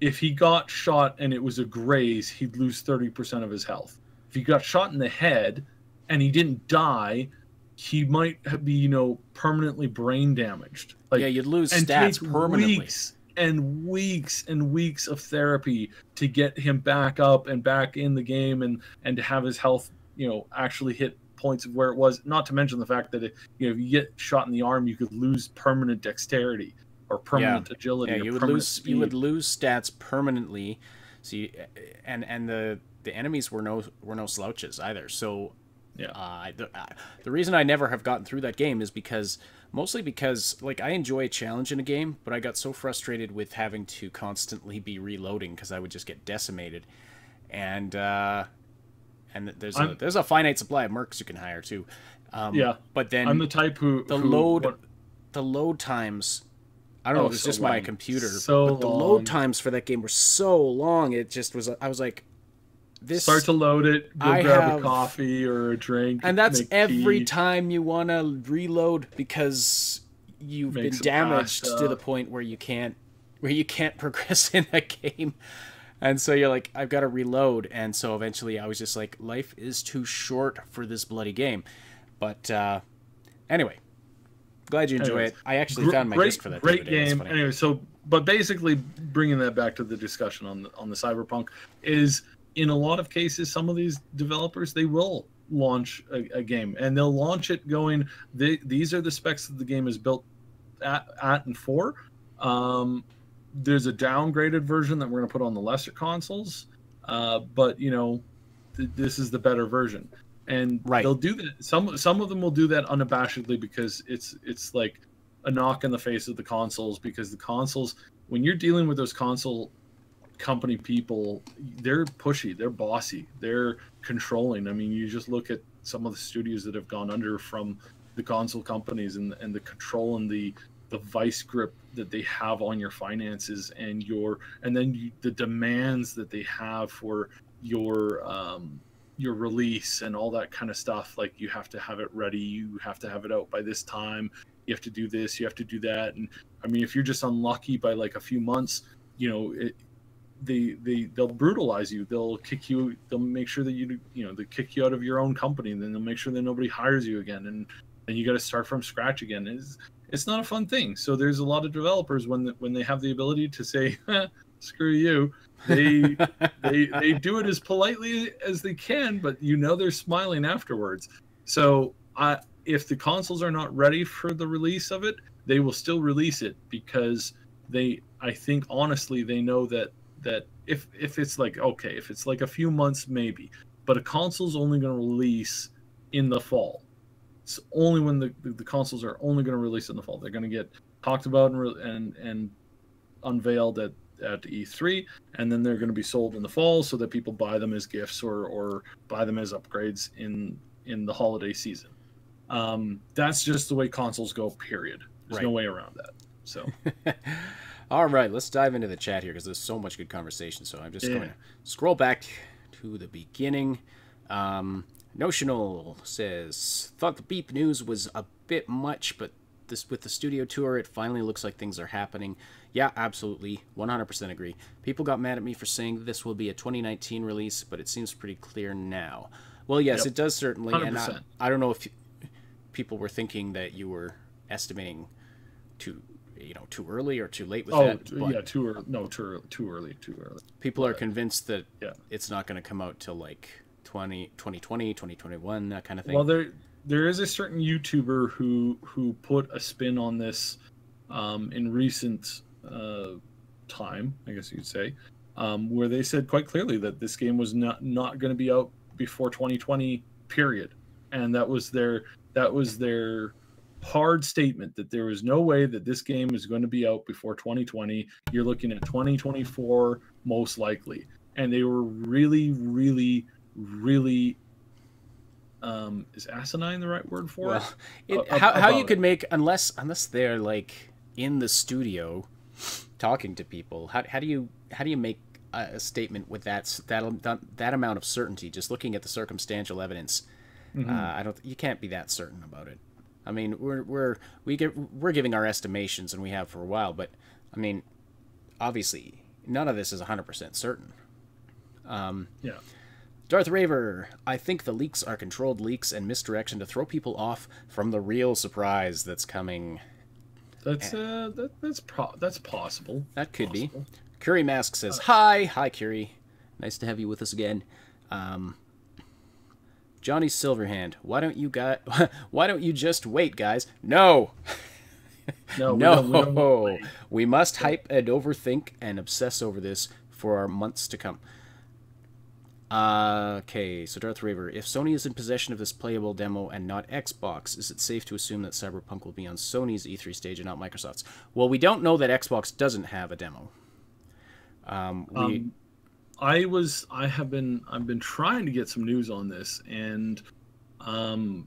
B: if he got shot and it was a graze, he'd lose 30% of his health. If he got shot in the head and he didn't die, he might be, permanently brain damaged.
A: You'd lose stats permanently.
B: Weeks and weeks of therapy to get him back up and back in the game and to have his health, actually hit points of where it was. Not to mention the fact that if you get shot in the arm, you could lose permanent dexterity or permanent agility.
A: Yeah, you would lose stats permanently. See, and the enemies were no slouches either. So
B: yeah,
A: the reason I never have gotten through that game is mostly because I enjoy a challenge in a game, but I got so frustrated with having to constantly be reloading because I would just get decimated, and there's a finite supply of mercs you can hire too. But then
B: I'm the type who
A: the load times. I don't know if it's just my computer, but the load times for that game were so long. It just was. I was like,
B: start to load it, grab a coffee or a drink,
A: and that's every time you want to reload because you've been damaged to the point where you can't progress in that game, and so you're like, I've got to reload, and so eventually I was just like, life is too short for this bloody game. But anyway, glad you enjoy it. I actually found my disc for that.
B: Great game. Anyway, but basically, bringing that back to the discussion on the Cyberpunk is, in a lot of cases, some of these developers, they will launch a game, and they'll launch it going, these are the specs that the game is built at and for. There's a downgraded version that we're going to put on the lesser consoles, but this is the better version, and they'll do that. Some of them will do that unabashedly because it's like a knock in the face of the consoles, because the consoles, when you're dealing with those console company people, they're pushy, they're bossy, they're controlling. I mean, you just look at some of the studios that have gone under from the console companies, and the control and the vice grip that they have on your finances and the demands that they have for your release and all that kind of stuff. Like, you have to have it ready, you have to have it out by this time, you have to do this, you have to do that. And I mean, if you're just unlucky by a few months, they'll brutalize you. They'll kick you. They'll make sure that they kick you out of your own company, and then they'll make sure that nobody hires you again, and then you got to start from scratch again. It's not a fun thing. So there's a lot of developers when they have the ability to say, "Screw you," they do it as politely as they can, but they're smiling afterwards. So if the consoles are not ready for the release of it, they will still release it, because I think honestly they know that if it's like, okay, if it's like a few months maybe, but a console's only going to release in the fall. It's only when the consoles are only going to release in the fall. They're going to get talked about and unveiled at E3, and then they're going to be sold in the fall so that people buy them as gifts or buy them as upgrades in the holiday season. That's just the way consoles go, period. There's no way around that. So
A: all right, let's dive into the chat here, because there's so much good conversation. So I'm just going to scroll back to the beginning. Notional says, thought the beep news was a bit much, but this with the studio tour, it finally looks like things are happening. Yeah, absolutely, 100% agree. People got mad at me for saying this will be a 2019 release, but it seems pretty clear now. Well, yes, it does certainly. 100%. And I don't know if people were thinking that you were estimating too early or too late with that.
B: Yeah, too early. No, too early.
A: People are convinced that it's not going to come out till like 2020, 2021, that kind of thing.
B: Well, there is a certain YouTuber who put a spin on this in recent time, I guess you'd say, where they said quite clearly that this game was not going to be out before 2020, period. And that was their hard statement, that there was no way that this game is going to be out before 2020. You're looking at 2024 most likely. And they were really, really, really is asinine the right word for it?
A: How you could make, unless they're like in the studio talking to people, how do you make a statement with that amount of certainty, just looking at the circumstantial evidence? You can't be that certain about it. I mean, we're giving our estimations, and we have for a while, but I mean, obviously none of this is 100% certain. Darth Raver, I think the leaks are controlled leaks and misdirection to throw people off from the real surprise that's coming.
B: That's possible.
A: That could be. Curie Mask says, hi Curie, nice to have you with us again. Johnny Silverhand, why don't you just wait, guys? No. No. We must hype and overthink and obsess over this for our months to come. Okay, so Darth Raver, if Sony is in possession of this playable demo and not Xbox, is it safe to assume that Cyberpunk will be on Sony's E3 stage and not Microsoft's? Well, we don't know that Xbox doesn't have a demo. I've been trying to get some news on this, and the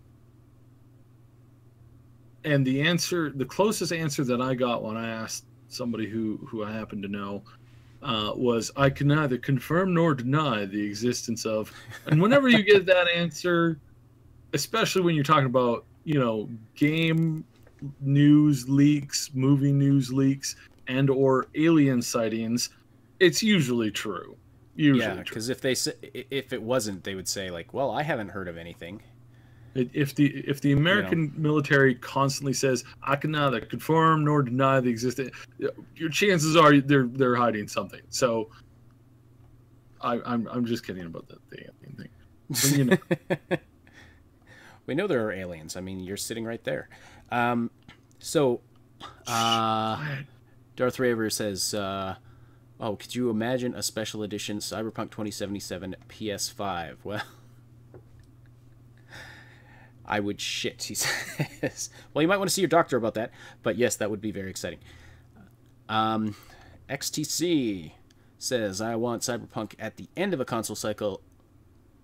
A: closest answer that I got when I asked somebody who I happen to know was, I can neither confirm nor deny the existence of. And whenever you get that answer, especially when you're talking about, game news leaks, movie news leaks, and or alien sightings, it's usually true. Because if it wasn't, they would say like, well, I haven't heard of anything.
B: If the American military constantly says, I can neither confirm nor deny the existence, your chances are they're hiding something. So I'm just kidding about the alien thing. But,
A: we know there are aliens. I mean, you're sitting right there. Darth Raver says, could you imagine a special edition Cyberpunk 2077 PS5? Well, I would shit, he says. Well, you might want to see your doctor about that. But yes, that would be very exciting. XTC says, I want Cyberpunk at the end of a console cycle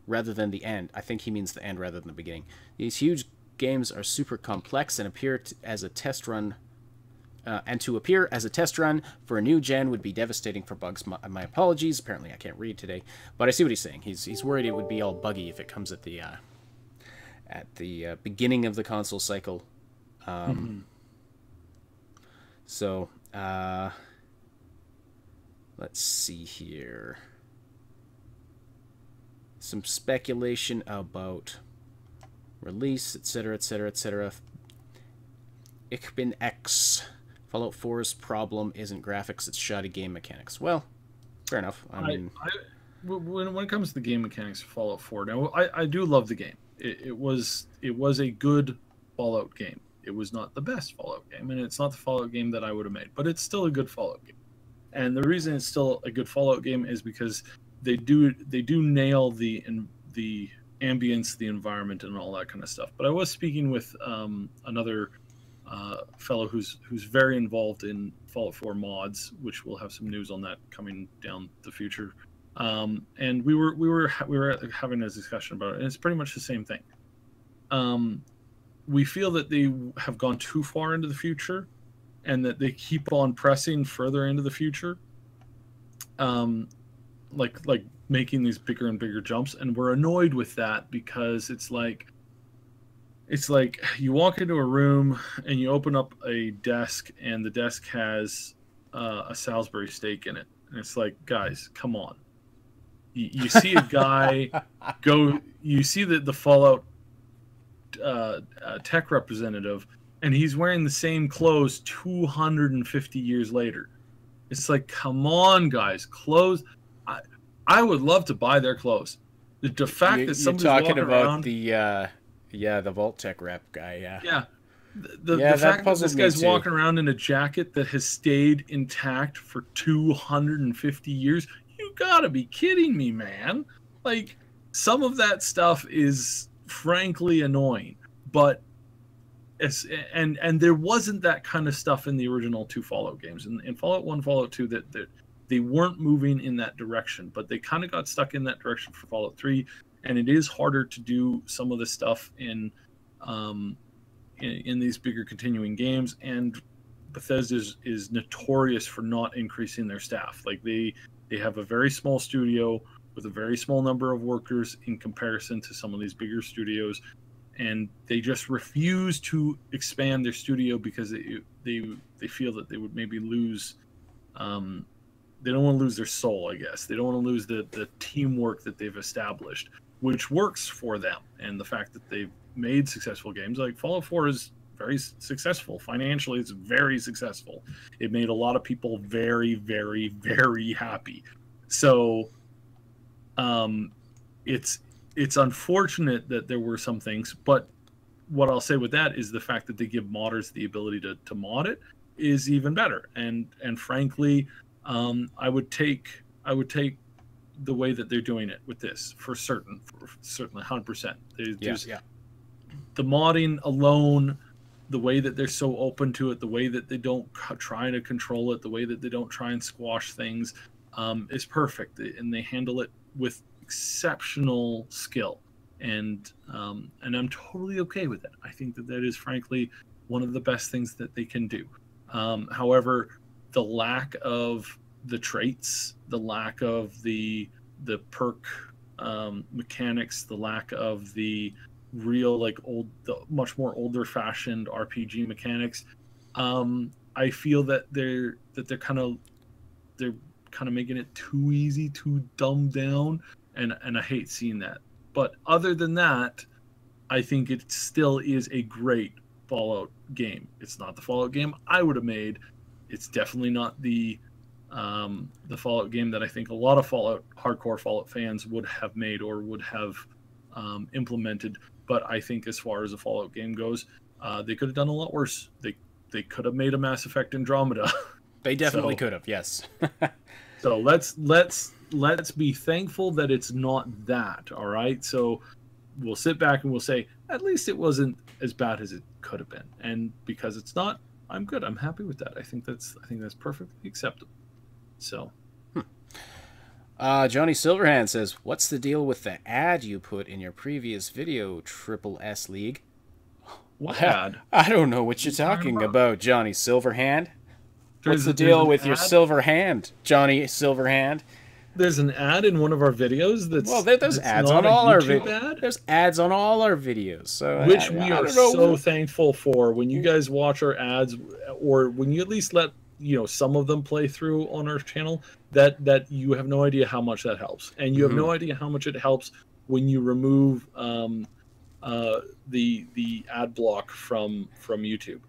A: rather than the end. I think he means the end rather than the beginning. These huge games are super complex and appear as a test run. And to appear as a test run for a new gen would be devastating for bugs. My apologies. Apparently I can't read today. But I see what he's saying. He's worried it would be all buggy if it comes at the beginning of the console cycle. So, let's see here. Some speculation about release, etc., etc., etc. Ich bin X. Fallout 4's problem isn't graphics, it's shoddy game mechanics. Well, fair enough.
B: When it comes to the game mechanics of Fallout 4, now I do love the game. It was a good Fallout game. It was not the best Fallout game, and it's not the Fallout game that I would have made, but it's still a good Fallout game. And the reason it's still a good Fallout game is because they do nail the ambience, the environment, and all that kind of stuff. But I was speaking with another fellow who's very involved in Fallout 4 mods, which we'll have some news on that coming down the future. And we were having a discussion about it, and it's pretty much the same thing. We feel that they have gone too far into the future, and that they keep on pressing further into the future, like making these bigger and bigger jumps. And we're annoyed with that, because it's like you walk into a room and you open up a desk, and the desk has a Salisbury steak in it, and it's like, guys, come on. You see a guy go. You see the Fallout tech representative, and he's wearing the same clothes 250 years later. It's like, come on, guys, clothes. I would love to buy their clothes. The fact that somebody's
A: talking about
B: around,
A: the Vault Tech rep guy,
B: yeah. The fact that this guy's walking around in a jacket that has stayed intact for 250 years, you gotta be kidding me, man. Like, some of that stuff is frankly annoying, but and there wasn't that kind of stuff in the original 2 Fallout games. In Fallout 1, Fallout 2, that they weren't moving in that direction, but they kind of got stuck in that direction for Fallout 3, and it is harder to do some of the stuff in these bigger continuing games. And Bethesda is notorious for not increasing their staff. Like, they have a very small studio with a very small number of workers in comparison to some of these bigger studios, and they just refuse to expand their studio because they feel that they would maybe lose. They don't want to lose their soul, I guess. They don't want to lose the teamwork that they've established, which works for them. And the fact that they've made successful games, like Fallout 4 is very successful. Financially, it's very successful. It made a lot of people very, very, very happy. So it's unfortunate that there were some things, but what I'll say with that is the fact that they give modders the ability to mod it is even better. And frankly, I would take the way that they're doing it with this for certainly 100%. The modding alone, the way that they're so open to it, the way that they don't try to control it, the way that they don't try and squash things, is perfect, and they handle it with exceptional skill, and I'm totally okay with that. I think that is frankly one of the best things that they can do. However, the lack of the traits, the lack of the perk mechanics, the lack of the real the much more older fashioned RPG mechanics, I feel that they're kind of making it too easy, too dumbed down, and I hate seeing that. But other than that, I think it still is a great Fallout game. It's not the Fallout game I would have made. It's definitely not the Fallout game that I think a lot of hardcore Fallout fans would have made or would have implemented. But I think as far as a Fallout game goes, they could have done a lot worse. They could have made a Mass Effect Andromeda.
A: They definitely could have, yes.
B: So let's be thankful that it's not that. All right. So we'll sit back and we'll say at least it wasn't as bad as it could have been. And because it's not, I'm good. I'm happy with that. I think that's perfectly acceptable. So.
A: Johnny Silverhand says, "What's the deal with the ad you put in your previous video, Triple S League?"
B: What ad?
A: I don't know what you're talking about, Johnny Silverhand. What's the deal with your silver hand, Johnny Silverhand?
B: There's an ad in one of our videos
A: there's ads on all our videos. There's ads on all our videos, so
B: which we are so thankful for. When you guys watch our ads, or when you at least let some of them play through on our channel, that you have no idea how much that helps, and you have no idea how much it helps when you remove the ad block from YouTube.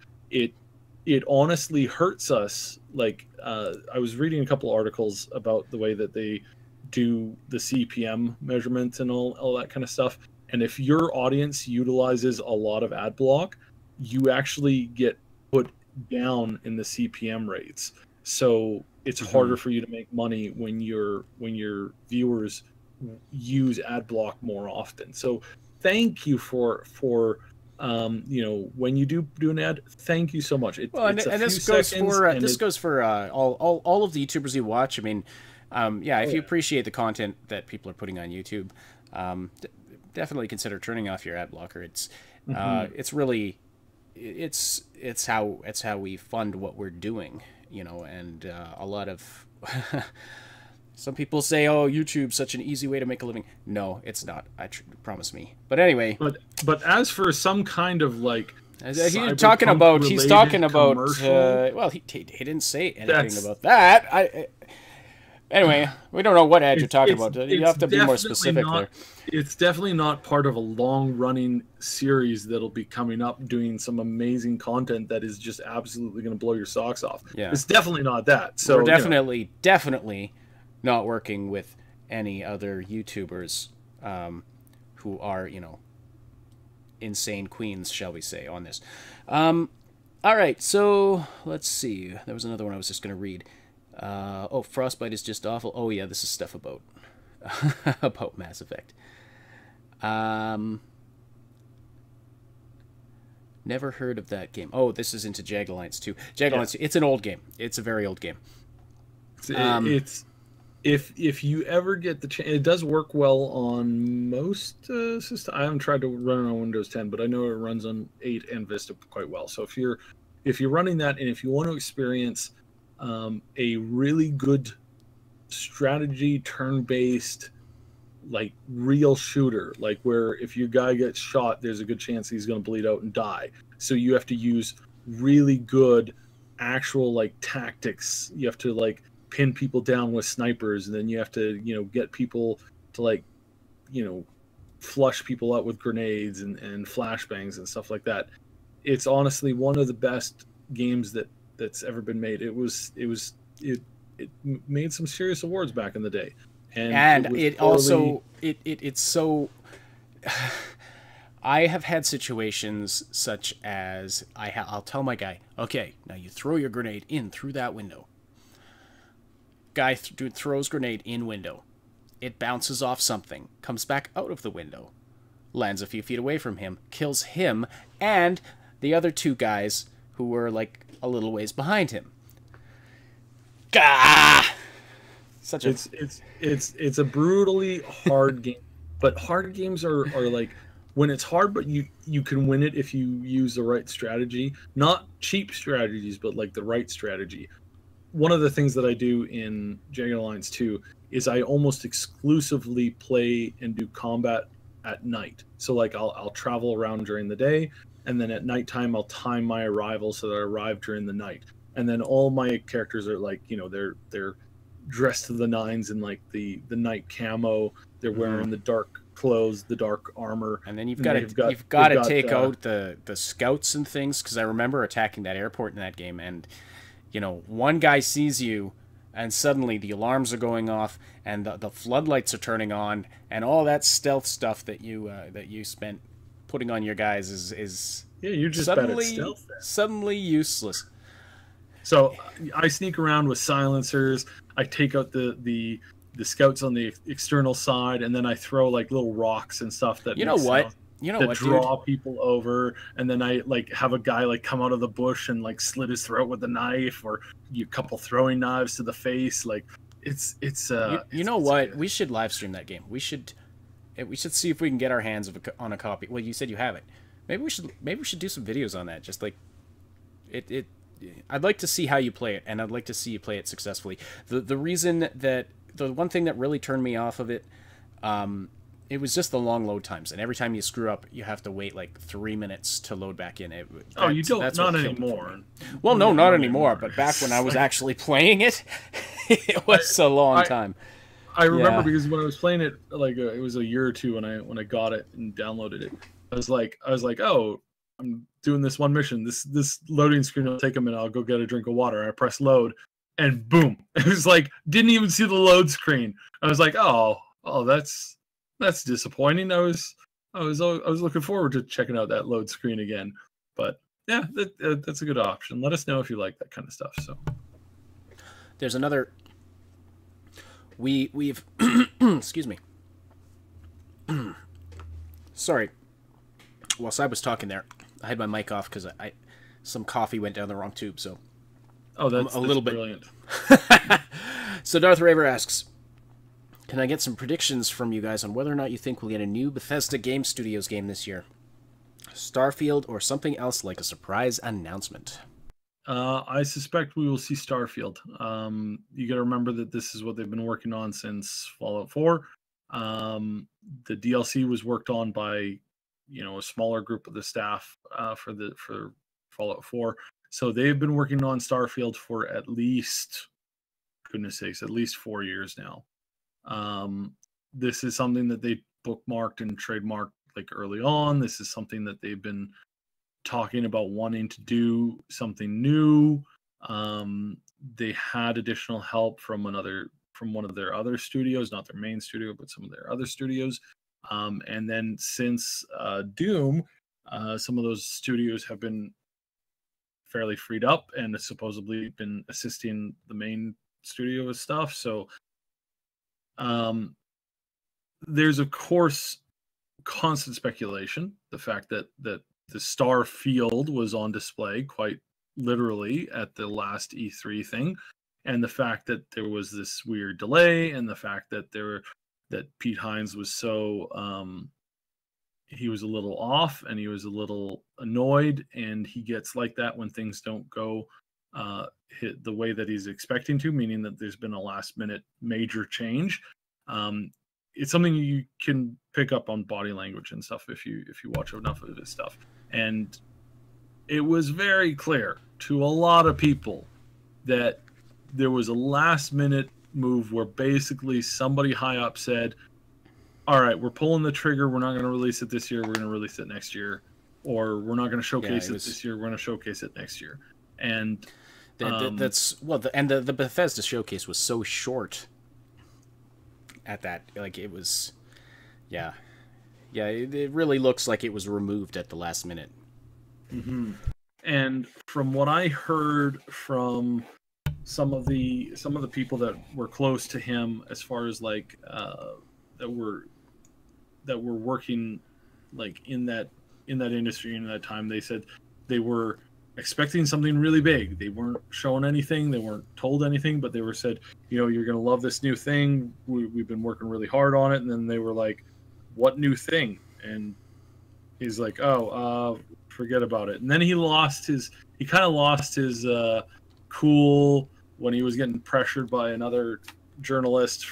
B: It honestly hurts us. Like, I was reading a couple articles about the way that they do the CPM measurements and all that kind of stuff. And if your audience utilizes a lot of ad block, you actually get put down in the CPM rates. So it's harder for you to make money when your viewers use ad block more often. So thank you for you know, when you do an ad, thank you so much.
A: This goes for all of the YouTubers you watch. I mean, if you appreciate the content that people are putting on YouTube, definitely consider turning off your ad blocker. It's really it's how we fund what we're doing, you know. And a lot of some people say, "Oh, YouTube's such an easy way to make a living." No, it's not. Promise me. But anyway.
B: But as for some kind of like,
A: he's talking about. Well, he didn't say anything about that. Anyway, we don't know what ad you're talking about. You have to be more specific there.
B: It's definitely not part of a long-running series that'll be coming up doing some amazing content that is just absolutely going to blow your socks off.
A: Yeah.
B: It's definitely not that. So
A: we're definitely not working with any other YouTubers who are, you know, insane queens, shall we say, on this. All right, so let's see. There was another one I was just going to read. Frostbite is just awful. Oh yeah, this is stuff about about Mass Effect. Never heard of that game. Oh, this is into Jag Alliance 2. Jag Alliance 2, it's an old game. It's a very old game.
B: It's if you ever get the chance, it does work well on most systems. I haven't tried to run it on Windows 10, but I know it runs on 8 and Vista quite well. So if you're running that, and if you want to experience a really good strategy turn-based, like real shooter, like where if your guy gets shot, there's a good chance he's going to bleed out and die. So you have to use really good actual like tactics. You have to like pin people down with snipers, and then you have to, you know, get people to like, you know, flush people out with grenades and flashbangs and stuff like that. It's honestly one of the best games that's ever been made. It made some serious awards back in the day, and it's so. I have had situations such as I'll tell my guy, okay, now you throw your grenade in through that window. Guy throws grenade in window. It bounces off something, comes back out of the window, lands a few feet away from him, kills him and the other two guys who were like a little ways behind him. Gah! It's a brutally hard game, but hard games are like when it's hard, but you can win it if you use the right strategy. Not cheap strategies, but like the right strategy. One of the things that I do in Jagged Alliance 2 is I almost exclusively play and do combat at night. So like I'll travel around during the day, and then at nighttime I'll time my arrival so that I arrive during the night. And then all my characters are like, you know, they're dressed to the nines in like the night camo. They're wearing the dark clothes, the dark armor.
A: And then you've got to take out the scouts and things, because I remember attacking that airport in that game, and you know, one guy sees you and suddenly the alarms are going off and the floodlights are turning on, and all that stealth stuff that you spent putting on your guys is
B: you're just bad at stealth then.
A: Suddenly useless.
B: So I sneak around with silencers. I take out the scouts on the external side, and then I throw like little rocks and stuff that draw people over. And then I like have a guy like come out of the bush and like slit his throat with a knife, or a couple throwing knives to the face. Like it's we should live stream that game. We should see if we can get our hands on a copy. Well, you said you have it. Maybe we should do some videos on that. Just like it. I'd like to see how you play it, and I'd like to see you play it successfully. The one thing that really turned me off of it, it was just the long load times, and every time you screw up, you have to wait like 3 minutes to load back in. You don't? Not anymore.
A: Well, no, not anymore. But back when I was actually playing it, it was a long time.
B: I remember because when I was playing it, like it was a year or two when I got it and downloaded it. I was like, oh, I'm doing this one mission. This loading screen will take a minute. I'll go get a drink of water. I press load, and boom! It was like didn't even see the load screen. I was like, oh, that's disappointing. I was looking forward to checking out that load screen again, but Yeah, that's a good option. Let us know if you like that kind of stuff. So
A: there's another. We've excuse me. Sorry. Whilst I was talking there, I had my mic off because some coffee went down the wrong tube. So
B: that's
A: a little
B: brilliant.
A: bit. So Darth Raver asks, "Can I get some predictions from you guys on whether or not you think we'll get a new Bethesda Game Studios game this year? Starfield or something else like a surprise announcement?"
B: I suspect we will see Starfield. You got to remember that this is what they've been working on since Fallout 4. The DLC was worked on by, a smaller group of the staff for Fallout 4. So they've been working on Starfield for at least 4 years now. This is something that they bookmarked and trademarked like early on. This is something that they've been talking about wanting to do something new. They had additional help from one of their other studios, not their main studio, but some of their other studios. And then since Doom, some of those studios have been fairly freed up and supposedly been assisting the main studio with stuff. So there's of course constant speculation. The fact that the Starfield was on display quite literally at the last E3 thing, and the fact that there was this weird delay, and the fact that Pete Hines was so he was a little off and he was a little annoyed, and he gets like that when things don't go hit the way that he's expecting to, meaning that there's been a last minute major change. It's something you can pick up on body language and stuff if you watch enough of his stuff. And it was very clear to a lot of people that there was a last minute move where basically somebody high up said, all right, we're pulling the trigger. We're not going to release it this year. We're going to release it next year. Or we're not going to showcase it this year. We're going to showcase it next year. And
A: the Bethesda showcase was so short at that. Like, it was, yeah, it really looks like it was removed at the last minute.
B: Mm-hmm. And from what I heard from some of the people that were close to him, as far as like that were working like in that industry in that time, they said they were expecting something really big. They weren't showing anything, they weren't told anything, but they were said, you're going to love this new thing. We've been working really hard on it. And then they were like, what new thing? And he's like, forget about it. And then he kind of lost his cool when he was getting pressured by another journalist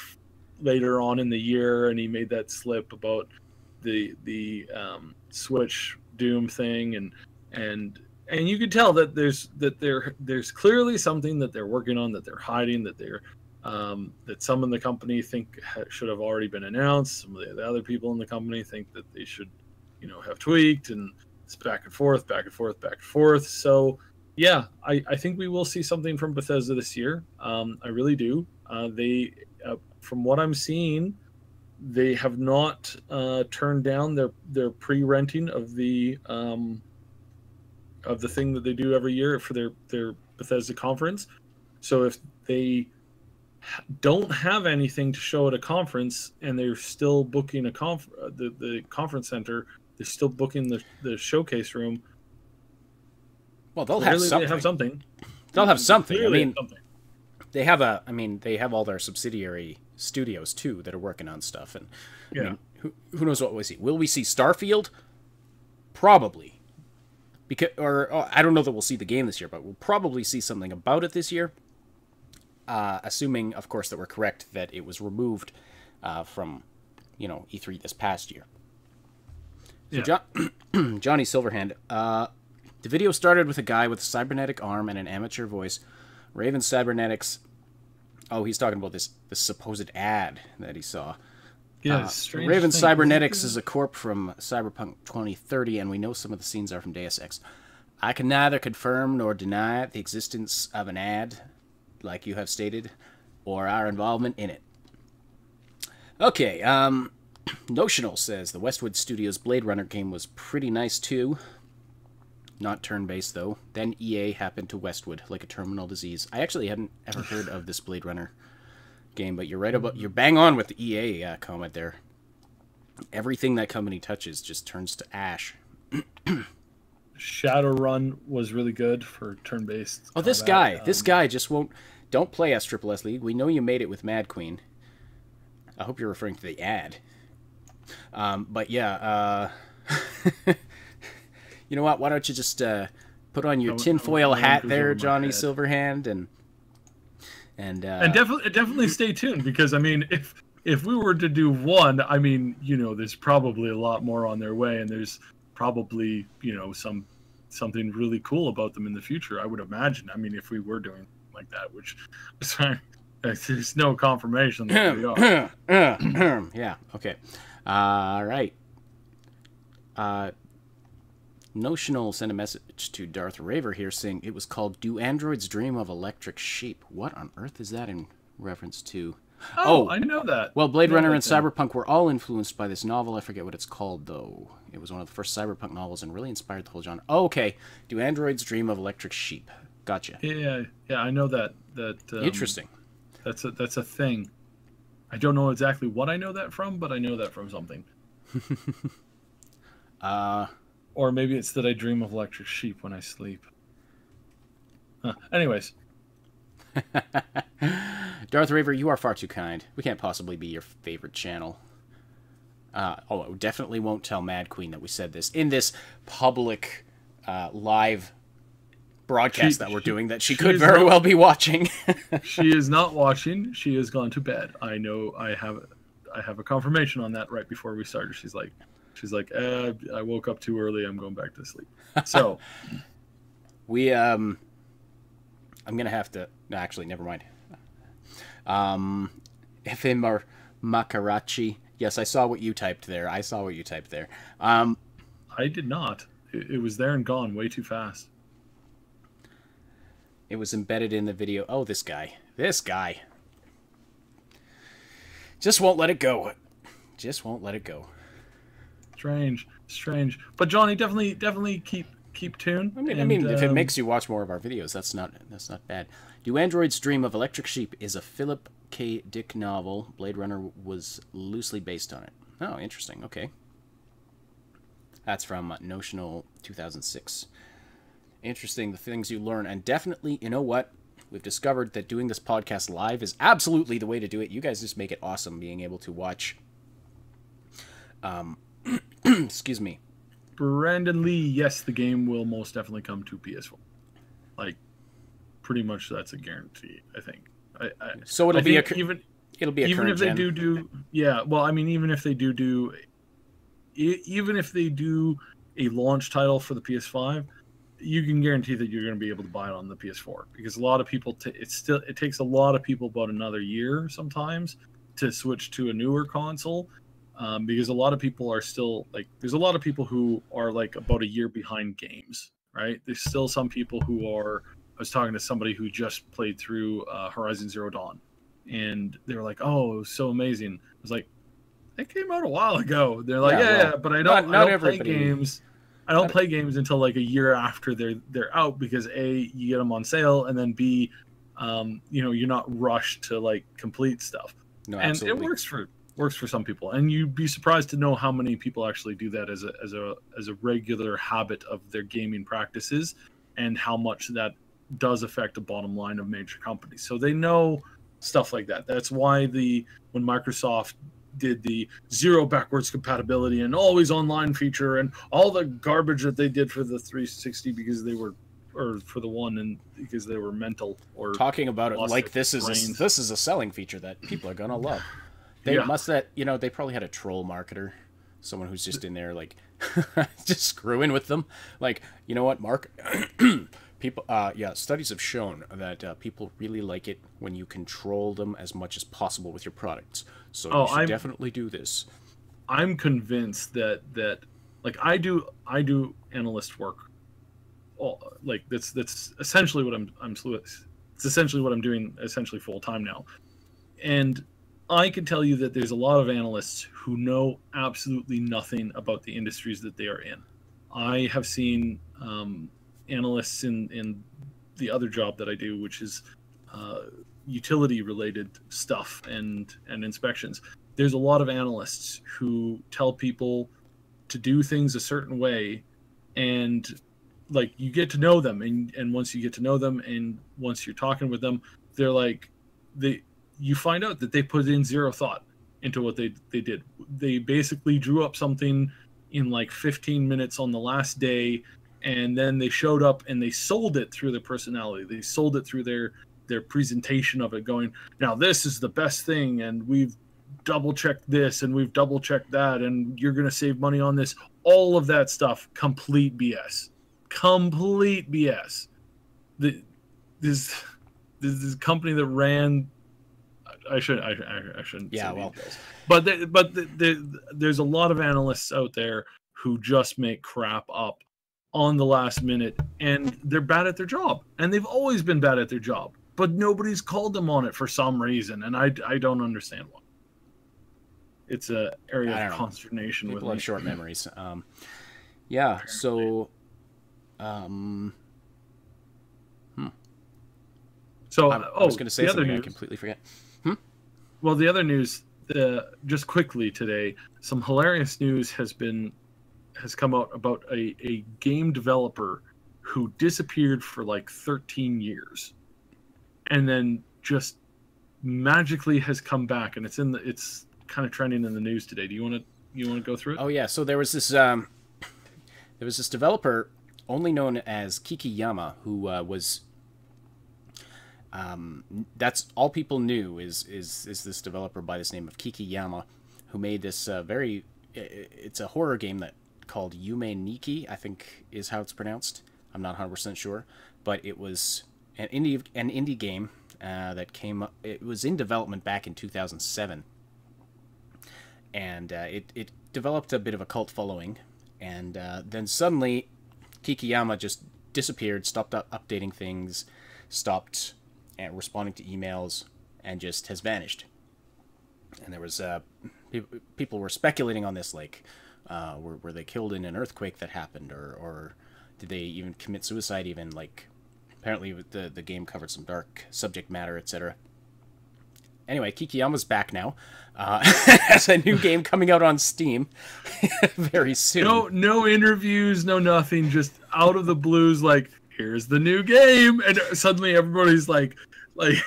B: later on in the year, and he made that slip about the Switch Doom thing, and you could tell that there's clearly something that they're working on, that they're hiding, that they're that some in the company think should have already been announced. Some of the other people in the company think that they should, have tweaked, and it's back and forth. So yeah, I think we will see something from Bethesda this year. I really do. They, from what I'm seeing, they have not turned down their pre-renting of the thing that they do every year for their Bethesda conference. So if they don't have anything to show at a conference and they're still booking the conference center, they're still booking the showcase room.
A: Well, they'll have something.
B: They have something.
A: They'll have something.
B: Clearly
A: I mean,
B: something.
A: They have all their subsidiary studios too that are working on stuff, and
B: yeah.
A: I mean, who knows what we see? Will we see Starfield? Probably. I don't know that we'll see the game this year, but we'll probably see something about it this year. Assuming, of course, that we're correct that it was removed from, E3 this past year. So
B: Yeah.
A: Johnny Silverhand, the video started with a guy with a cybernetic arm and an amateur voice. Raven Cybernetics. Oh, he's talking about this supposed ad that he saw.
B: Yeah,
A: Raven Cybernetics is a corp from Cyberpunk 2030, and we know some of the scenes are from Deus Ex. I can neither confirm nor deny the existence of an ad, like you have stated, or our involvement in it. Okay, Notional says the Westwood Studios Blade Runner game was pretty nice too. Not turn-based, though. Then EA happened to Westwood, like a terminal disease. I actually hadn't ever heard of this Blade Runner game, but you're bang on with the EA comment there. Everything that company touches just turns to ash.
B: Shadowrun was really good for turn-based.
A: Oh, this guy just won't. Don't play SSS League. We know you made it with Mad Queen. I hope you're referring to the ad. But yeah, you know what? Why don't you just put on your tinfoil hat there, Johnny Silverhand, and
B: definitely stay tuned, because I mean, if we were to do one, I mean, you know, there's probably a lot more on their way, and there's probably, you know, something really cool about them in the future, I would imagine. I mean, if we were doing like that, which there's no confirmation that we are.
A: Yeah. Okay. All right. Notional sent a message to Darth Raver here saying it was called "Do Androids Dream of Electric Sheep?" What on earth is that in reference to?
B: Oh, I know that.
A: Well, Blade Runner and Cyberpunk were all influenced by this novel. I forget what it's called, though. It was one of the first Cyberpunk novels and really inspired the whole genre. Oh, okay. Do Androids Dream of Electric Sheep? Gotcha.
B: Yeah, I know that.
A: Interesting.
B: That's a thing. I don't know exactly what I know that from, but I know that from something. Or maybe it's that I dream of electric sheep when I sleep. Anyways.
A: Darth Raver, you are far too kind. We can't possibly be your favorite channel. It definitely won't tell Mad Queen that we said this in this public live broadcast that we're doing that she could very well be watching.
B: She is not watching. She has gone to bed. I know. I have a confirmation on that right before we started. She's like, I woke up too early. I'm going back to sleep. So
A: I'm gonna have to. No, actually, never mind. Efimar Makarachi. Yes, I saw what you typed there. I
B: did not. It was there and gone way too fast.
A: It was embedded in the video. Oh, this guy. Just won't let it go.
B: Strange. But Johnny, definitely keep tuned.
A: I mean, if it makes you watch more of our videos, that's not bad. Do Androids Dream of Electric Sheep is a Philip K. Dick novel. Blade Runner was loosely based on it. Oh, interesting. Okay. That's from Notional 2006. Interesting, the things you learn. And definitely, you know what? We've discovered that doing this podcast live is absolutely the way to do it. You guys just make it awesome being able to watch... excuse me.
B: Brandon Lee, yes, the game will most definitely come to PS4. Like, pretty much that's a guarantee, I think.
A: So it'll be a
B: even
A: current
B: if they
A: gen.
B: do yeah, well, I mean, even if they do a launch title for the PS5, you can guarantee that you're going to be able to buy it on the PS4, because a lot of people it takes a lot of people about another year sometimes to switch to a newer console, because a lot of people are still there's a lot of people who are like about a year behind games, right? There's still some people who are. I was talking to somebody who just played through Horizon Zero Dawn, and they were like, "Oh, it was so amazing." I was like, "It came out a while ago." They're like, "Yeah, but I don't play games. I don't play games until like a year after they're out, because A, you get them on sale, and then B, you're not rushed to like complete stuff."
A: No,
B: and
A: absolutely.
B: it works for some people, and you'd be surprised to know how many people actually do that as a regular habit of their gaming practices, and how much that does affect the bottom line of major companies. So they know stuff like that. That's why when Microsoft did the zero backwards compatibility and always online feature and all the garbage that they did for the 360 because they were, or for the one, and because they were mental, or
A: talking about it like this is a selling feature that people are gonna love. They they probably had a troll marketer, someone who's just in there like just screwing with them. Like, you know what, Mark? People, studies have shown that people really like it when you control them as much as possible with your products. So you should definitely do this.
B: I'm convinced that like I do analyst work. Like that's essentially what it's essentially what I'm doing essentially full time now, and I can tell you that there's a lot of analysts who know absolutely nothing about the industries that they are in. I have seen analysts in the other job that I do, which is utility related stuff and inspections. There's a lot of analysts who tell people to do things a certain way, and like you get to know them, and once you get to know them and once you're talking with them, they're like you find out that they put in zero thought into what they did. They basically drew up something in like 15 minutes on the last day, and then they showed up and they sold it through their personality. They sold it through their presentation of it, going, now this is the best thing, and we've double checked this and we've double checked that, and you're going to save money on this. All of that stuff, complete BS. Complete BS. This company that ran, I shouldn't.
A: Yeah,
B: say
A: well,
B: details. But there's a lot of analysts out there who just make crap up on the last minute, and they're bad at their job, and they've always been bad at their job, but nobody's called them on it for some reason, and I don't understand why. It's an area of consternation.
A: People
B: with
A: have short memories. Yeah. Apparently. So.
B: So
A: I was going to say something I completely forget.
B: Well, the other news, just quickly today, some hilarious news has come out about a game developer who disappeared for like 13 years, and then just magically has come back, and it's kind of trending in the news today. Do you want to go through it?
A: Oh yeah. So there was this developer only known as Kikiyama, who was. That's all people knew is this developer by this name of Kikiyama, who made this it's a horror game that called Yume Nikki, I think is how it's pronounced. I'm not 100% sure, but it was an indie game that came up. It was in development back in 2007, and it developed a bit of a cult following, and then suddenly Kikiyama just disappeared, stopped updating things, stopped and responding to emails, and just has vanished. And there was people were speculating on this, like were they killed in an earthquake that happened, or did they even commit suicide? Even like apparently the game covered some dark subject matter, etc. Anyway, Kikiyama's back now. Has a new game coming out on Steam very soon.
B: No interviews, no nothing, just out of the blues, like, here's the new game, and suddenly everybody's like I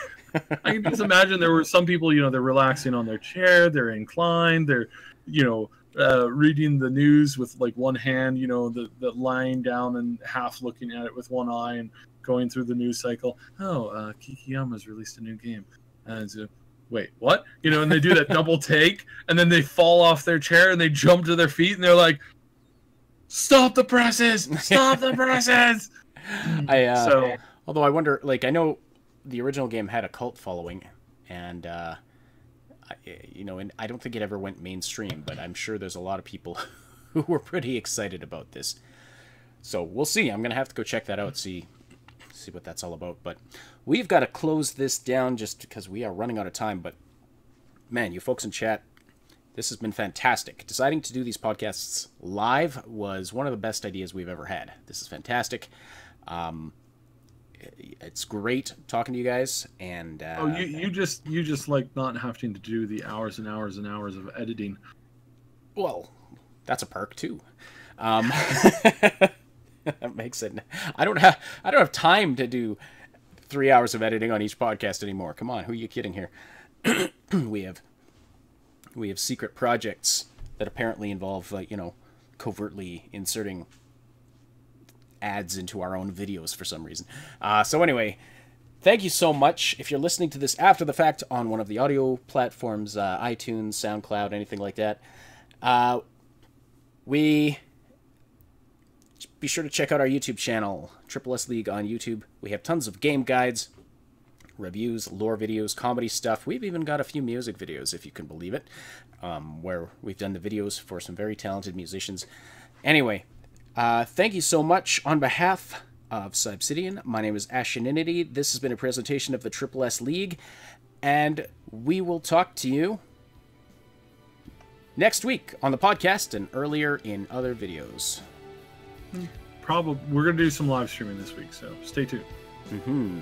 B: can just imagine there were some people, they're relaxing on their chair, they're inclined, they're reading the news with like one hand, the lying down and half looking at it with one eye and going through the news cycle. Kikiyama's released a new game, and so, wait, what? And they do that double take, and then they fall off their chair and they jump to their feet, and they're like, stop the presses, stop the presses.
A: Although I wonder, like, I know the original game had a cult following, and and I don't think it ever went mainstream, but I'm sure there's a lot of people who were pretty excited about this. So we'll see. I'm gonna have to go check that out, see what that's all about. But we've got to close this down just because we are running out of time. But man, you folks in chat, this has been fantastic. Deciding to do these podcasts live was one of the best ideas we've ever had. This is fantastic. It's great talking to you guys, and
B: you just like not having to do the hours and hours and hours of editing.
A: Well, that's a perk too. That makes it. I don't have time to do 3 hours of editing on each podcast anymore. Come on, who are you kidding here? we have secret projects that apparently involve covertly inserting ads into our own videos for some reason. So anyway, thank you so much. If you're listening to this after the fact on one of the audio platforms, iTunes, SoundCloud, anything like that, be sure to check out our YouTube channel, Triple S League on YouTube. We have tons of game guides, reviews, lore videos, comedy stuff. We've even got a few music videos, if you can believe it, where we've done the videos for some very talented musicians. Anyway, thank you so much. On behalf of Cyberpunk, my name is Asheninity. This has been a presentation of the Triple S League, and we will talk to you next week on the podcast and earlier in other videos.
B: Probably we're gonna do some live streaming this week, so stay tuned.
A: Mm-hmm.